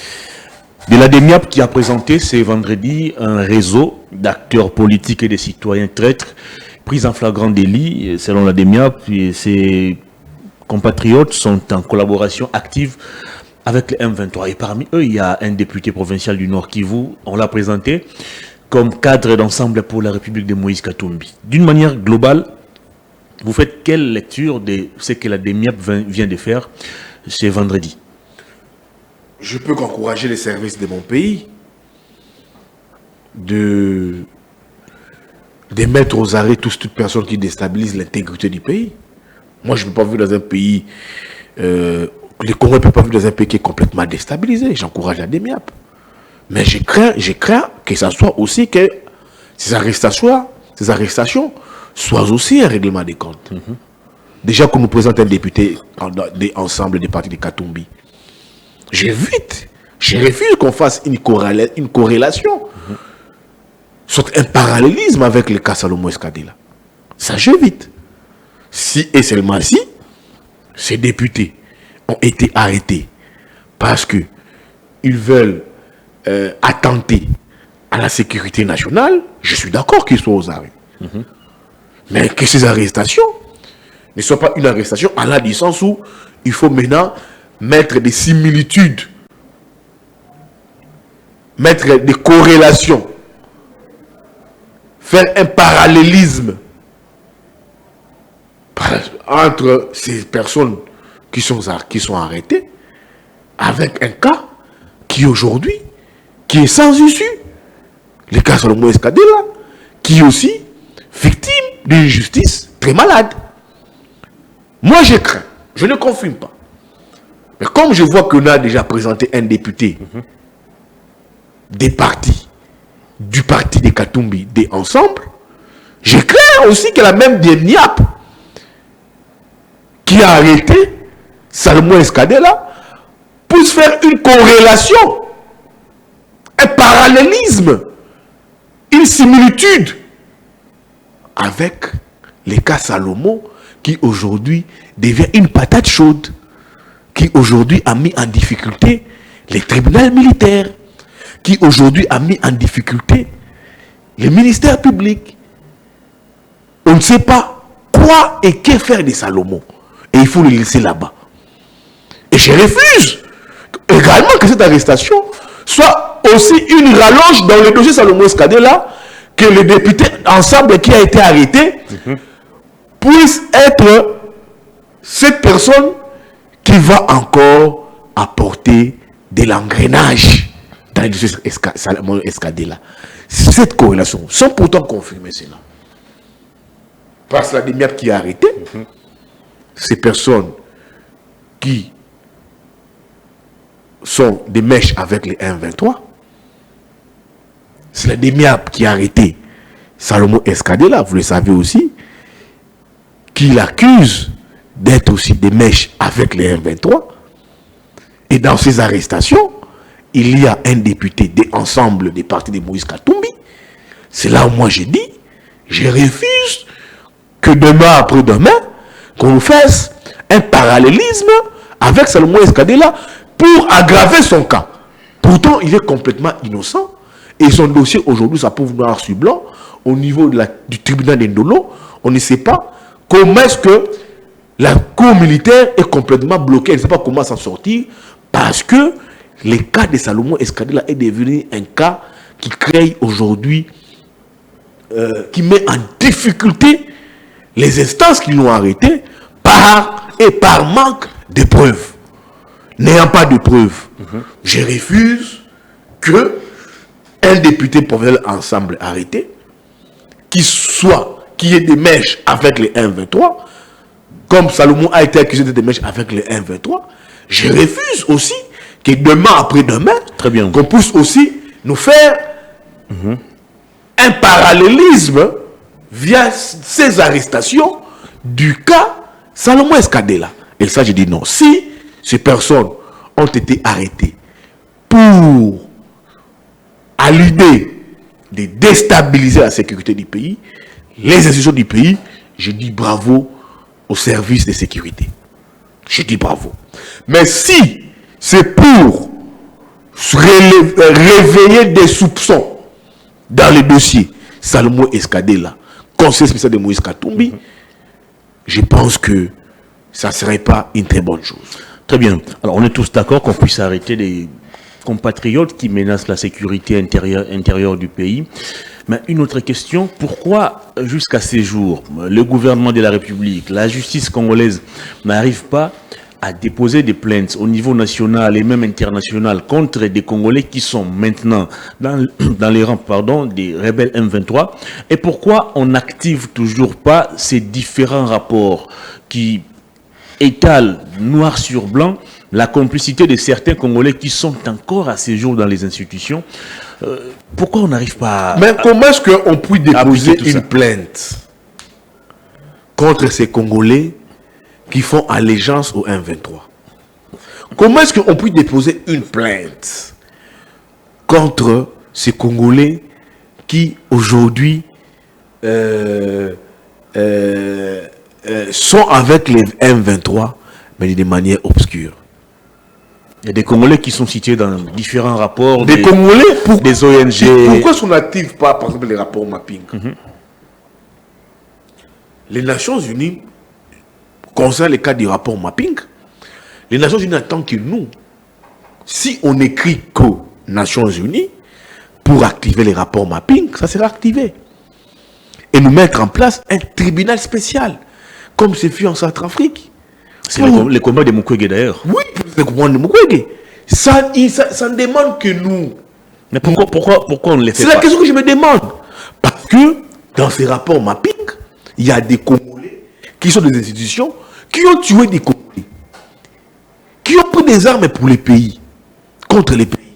de la DEMIAP qui a présenté ce vendredi un réseau d'acteurs politiques et de citoyens traîtres pris en flagrant délit. Selon la DEMIAP, ces compatriotes sont en collaboration active avec les M23. Et parmi eux, il y a un député provincial du Nord Kivu. On l'a présenté comme cadre d'ensemble pour la République de Moïse Katumbi. D'une manière globale, vous faites quelle lecture de ce que la DEMIAP vient de faire ce vendredi? Je peux qu'encourager les services de mon pays de mettre aux arrêts toute personne qui déstabilise l'intégrité du pays. Moi, je ne peux pas vivre dans un pays, les Congolais ne peuvent pas vivre dans un pays qui est complètement déstabilisé. J'encourage la DEMIAP. Mais je crains que ça soit aussi que ces arrestations soient aussi un règlement des comptes. Déjà qu'on nous présente un député ensemble des partis de Katumbi. Je refuse qu'on fasse une corrélation, soit un parallélisme avec le cas Salomon Escadela. Ça, j'évite. Si et seulement si ces députés ont été arrêtés parce que ils veulent attenter à la sécurité nationale, je suis d'accord qu'ils soient aux arrêts. Mais que ces arrestations ne soient pas une arrestation à la distance où il faut maintenant mettre des similitudes, mettre des corrélations, faire un parallélisme entre ces personnes qui sont arrêtées avec un cas qui aujourd'hui qui est sans issue. Le cas Salomon Escadela, qui est aussi victime d'une justice très malade. Moi, je crains, je ne confirme pas. Mais comme je vois qu'on a déjà présenté un député des partis, du parti des Katumbi, des Ensemble, je crains aussi que la même DEMIAP qui a arrêté Salomon Escadela puisse faire une corrélation, un parallélisme, une similitude avec les cas Salomon qui aujourd'hui devient une patate chaude, qui aujourd'hui a mis en difficulté les tribunaux militaires, qui aujourd'hui a mis en difficulté les ministères publics. On ne sait pas quoi et que faire de Salomon. Et il faut le laisser là-bas. Et je refuse également que cette arrestation soit aussi une rallonge dans le dossier Salomon Escadela, que le député ensemble qui a été arrêté puisse être cette personne qui va encore apporter de l'engrenage dans le dossier Salomon Escadela. Cette corrélation, sans pourtant confirmer cela. Parce que la DEMIAP qui a arrêté, ces personnes qui sont des mèches avec les M23, c'est la DEMIAP qui a arrêté Salomon Escadela, vous le savez aussi, qui l'accuse d'être aussi des mèches avec les M23. Et dans ces arrestations, il y a un député des ensembles des partis de Moïse Katumbi. C'est là où moi j'ai dit, je refuse que demain après-demain, qu'on nous fasse un parallélisme avec Salomon Escadela, pour aggraver son cas. Pourtant, il est complètement innocent. Et son dossier, aujourd'hui, ça prouve noir sur blanc. Au niveau du tribunal d'Indolo, on ne sait pas comment est-ce que la cour militaire est complètement bloquée. Elle ne sait pas comment s'en sortir. Parce que le cas de Salomon Escadé est devenu un cas qui crée aujourd'hui, qui met en difficulté les instances qui l'ont arrêté par manque de preuves. N'ayant pas de preuves, je refuse que un député professionnel ensemble arrêté, qui ait des mèches avec les 1-23, comme Salomon a été accusé de des mèches avec les 1-23, je refuse aussi que demain après-demain, qu'on puisse aussi nous faire un parallélisme via ces arrestations du cas Salomon Escadé là. Et ça, je dis non. Si ces personnes ont été arrêtées pour à l'idée de déstabiliser la sécurité du pays, les institutions du pays, je dis bravo aux services de sécurité. Je dis bravo. Mais si c'est pour réveiller des soupçons dans les dossiers Salomon Escadé là, conseiller spécial de Moïse Katumbi, je pense que ça ne serait pas une très bonne chose. Très bien. Alors on est tous d'accord qu'on puisse arrêter des compatriotes qui menacent la sécurité intérieure du pays. Mais une autre question, pourquoi jusqu'à ces jours, le gouvernement de la République, la justice congolaise n'arrive pas à déposer des plaintes au niveau national et même international contre des Congolais qui sont maintenant dans les rangs des rebelles M23? Et pourquoi on n'active toujours pas ces différents rapports qui étalent noir sur blanc la complicité de certains Congolais qui sont encore à ces jours dans les institutions? Pourquoi on n'arrive pas à... Mais comment est-ce qu'on peut déposer une plainte contre ces Congolais qui font allégeance au 1-23? Comment est-ce qu'on peut déposer une plainte contre ces Congolais qui aujourd'hui sont avec les M23 mais de manière obscure? Il y a des Congolais qui sont cités dans différents rapports. Des Congolais des ONG. Pourquoi on n'active pas, par exemple, les rapports mapping? Les Nations Unies, concernant le cas du rapport mapping, les Nations Unies attendent que nous, si on écrit que Nations Unies, pour activer les rapports mapping, ça sera activé. Et nous mettre en place un tribunal spécial, comme c'est fait en Centrafrique. C'est les combats de Mukwege d'ailleurs. Oui, les combats de Mukwege. Ça ne demande que nous. Mais pourquoi on ne les fait pas? C'est la question que je me demande. Parce que dans ces rapports mapping, il y a des Congolais qui sont des institutions qui ont tué des Congolais, qui ont pris des armes pour les pays, contre les pays,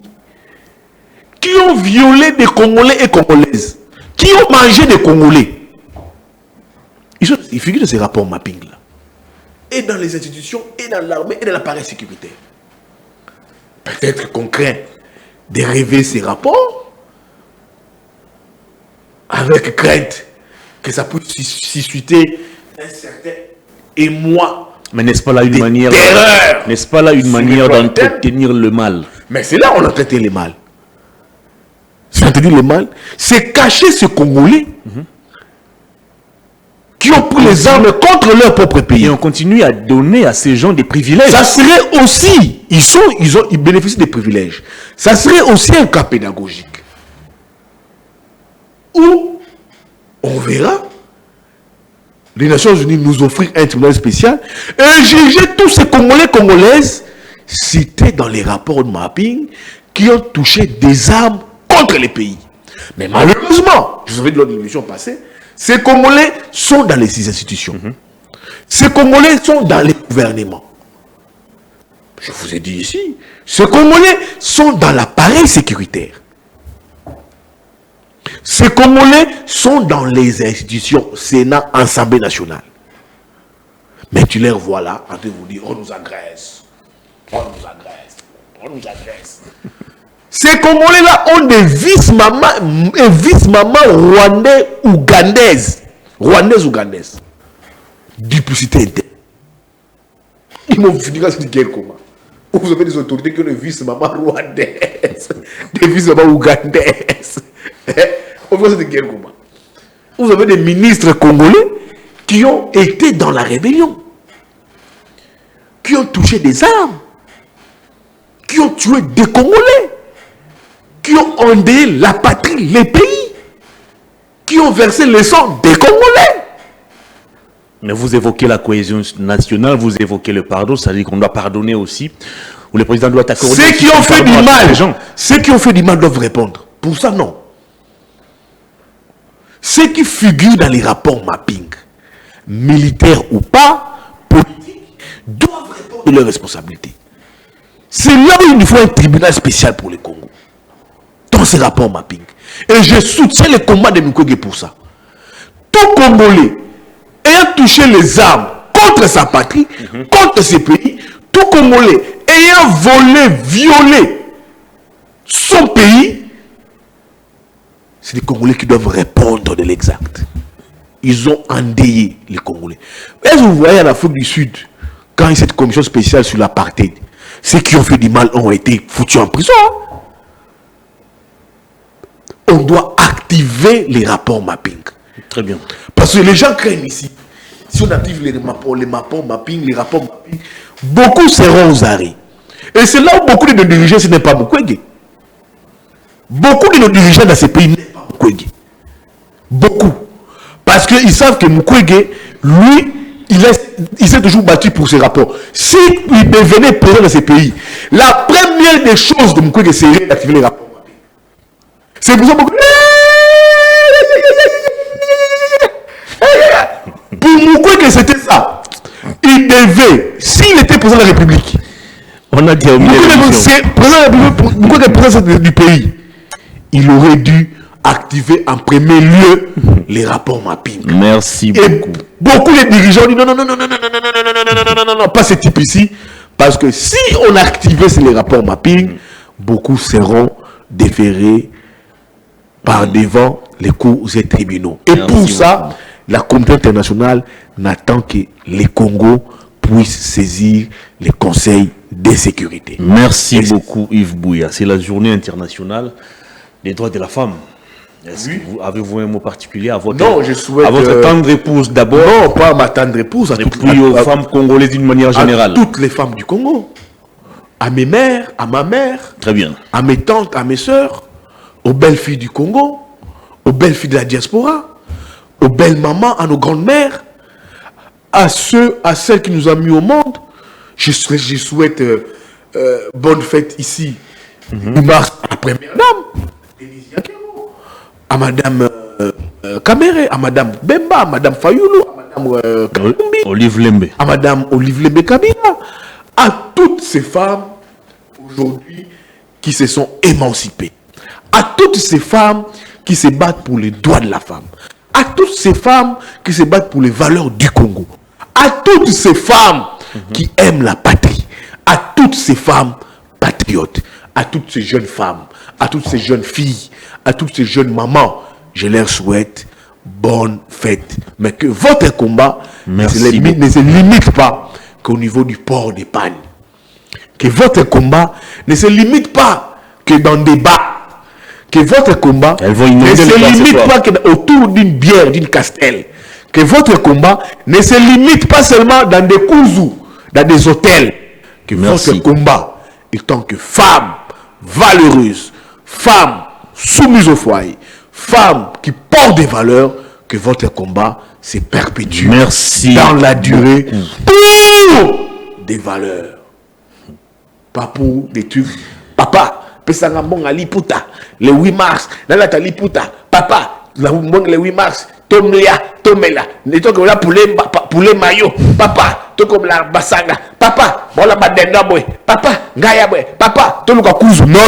qui ont violé des Congolais et Congolaises, qui ont mangé des Congolais. Il figure de ces rapports mapping là. Et dans les institutions, et dans l'armée, et dans l'appareil sécuritaire. Peut-être qu'on craint de rêver ces rapports avec crainte que ça puisse susciter un certain émoi. Mais n'est-ce pas là une manière, n'est-ce pas là une manière d'entretenir le mal? Mais c'est là où on entretient le mal. C'est entretenir le mal, c'est cacher ce Congolais qui ont pris les armes contre leur propre pays. Et on continue à donner à ces gens des privilèges. Ça serait aussi, ils bénéficient des privilèges. Ça serait aussi un cas pédagogique. Où on verra les Nations Unies nous offrir un tribunal spécial et juger tous ces Congolais, Congolaises cités dans les rapports de mapping qui ont touché des armes contre les pays. Mais malheureusement, je vous avais dit lors de l'émission passée, ces Congolais sont dans les institutions. Ces Congolais sont dans les gouvernements. Je vous ai dit ici, ces Congolais sont dans l'appareil sécuritaire. Ces Congolais sont dans les institutions, Sénat, Assemblée nationale. Mais tu les vois là, en train de vous dire, on nous agresse. On nous agresse. On nous agresse. Ces Congolais-là ont des vice-mamans rwandais ougandaises. Duplicité interne. Ils m'ont fini à ce guerre comment. Vous avez des autorités qui ne visent maman rwandaise, des visent maman ougandaise. On voit cette guerre comment. Vous avez des ministres congolais qui ont été dans la rébellion, qui ont touché des armes, qui ont tué des Congolais, qui ont endeuillé la patrie, les pays, qui ont versé le sang des Congolais. Mais vous évoquez la cohésion nationale, vous évoquez le pardon, c'est-à-dire qu'on doit pardonner aussi, ou le président doit accorder. Ceux qui ont fait du mal, ceux qui ont fait du mal doivent répondre. Pour ça, non. Ceux qui figurent dans les rapports mapping, militaires ou pas, politiques, doivent répondre de leurs responsabilités. C'est là où il nous faut un tribunal spécial pour le Congo. Dans ces rapports mapping. Et je soutiens le combat de Mukwege pour ça. Tout Congolais ayant touché les armes contre sa patrie, contre ses pays, tout Congolais ayant volé, violé son pays, c'est les Congolais qui doivent répondre de l'exact. Ils ont endeuillé les Congolais. Est-ce que vous voyez en Afrique du Sud, quand il y a cette commission spéciale sur l'apartheid, ceux qui ont fait du mal ont été foutus en prison. On doit activer les rapports mapping. Très bien. Parce que les gens craignent ici. Si on active les rapports mapping, beaucoup seront aux arrêts. Et c'est là où beaucoup de nos dirigeants, ce n'est pas Mukwege. Beaucoup de nos dirigeants dans ces pays n'est pas Mukwege. Beaucoup. Parce qu'ils savent que Mukwege, lui, il s'est toujours battu pour ces rapports. S'il devenait président de ces pays, la première des choses de Mukwege serait d'activer les rapports. C'est pour ça que pour Mukwege c'était ça. Il devait, s'il était président de la République, on a dit président du pays, il aurait dû activer en premier lieu les rapports mapping. Merci beaucoup. Et beaucoup de dirigeants disent non, pas ce type ici, parce que si on activait les rapports mapping, beaucoup seront déférés par devant les cours et tribunaux. Et pour ça, la communauté internationale n'attend que les Congos puissent saisir les conseils de sécurité. Merci beaucoup Yves Bouya. C'est la journée internationale des droits de la femme. Avez-vous un mot particulier à votre, non, je souhaite, à votre tendre épouse d'abord? Non, pas à ma tendre épouse. Et puis aux femmes congolaises d'une manière générale. À toutes les femmes du Congo. À mes mères, à ma mère. Très bien. À mes tantes, à mes soeurs. Aux belles filles du Congo. Aux belles filles de la diaspora. Aux belles mamans, à nos grandes mères. À celles qui nous ont mis au monde. Je souhaite bonne fête ici. Mars, à la première dame. À madame Kamere, à madame Bemba, à madame Fayoulou, à madame Kalumbi, Olive Lembe. À madame Olive Lembe Kabila, à toutes ces femmes aujourd'hui qui se sont émancipées, à toutes ces femmes qui se battent pour les droits de la femme, à toutes ces femmes qui se battent pour les valeurs du Congo, à toutes ces femmes qui aiment la patrie, à toutes ces femmes patriotes, à toutes ces jeunes femmes, à toutes ces jeunes filles, à toutes ces jeunes mamans, je leur souhaite bonne fête. Mais que votre combat ne se limite pas qu'au niveau du port des pannes. Que votre combat ne se limite pas que dans des bars. Que votre combat ne se limite pas que autour d'une bière, d'une castelle. Que votre combat ne se limite pas seulement dans des cousous, dans des hôtels. Que votre combat est tant que femme valeureuse, femme soumise au foyer, femme qui porte des valeurs, que votre combat se perpétue dans la durée pour des valeurs. Pas pour des trucs. Papa, pesanga bonga liputa, le 8 mars, nalata liputa, papa, le 8 mars, tomela, neto comme la poulet maillot, papa, to comme la basanga, papa, voilà badenda boy, papa, ngaya boy, papa, to luka kuzu. Non.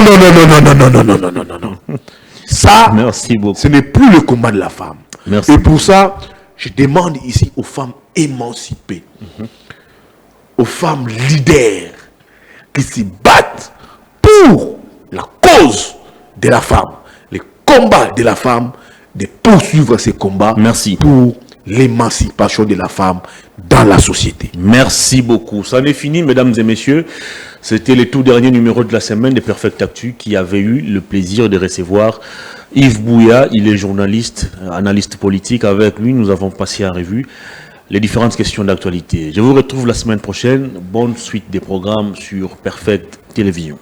Ça, merci beaucoup. Ce n'est plus le combat de la femme. Merci. Et pour ça, je demande ici aux femmes émancipées, aux femmes leaders qui se battent pour la cause de la femme, les combats de la femme, de poursuivre ces combats. Merci. Pour l'émancipation de la femme dans la société. Merci beaucoup. Ça en est fini, mesdames et messieurs. C'était le tout dernier numéro de la semaine de Perfect Actu qui avait eu le plaisir de recevoir Yves Bouya. Il est journaliste, analyste politique. Avec lui, nous avons passé en revue les différentes questions d'actualité. Je vous retrouve la semaine prochaine. Bonne suite des programmes sur Perfect Télévision.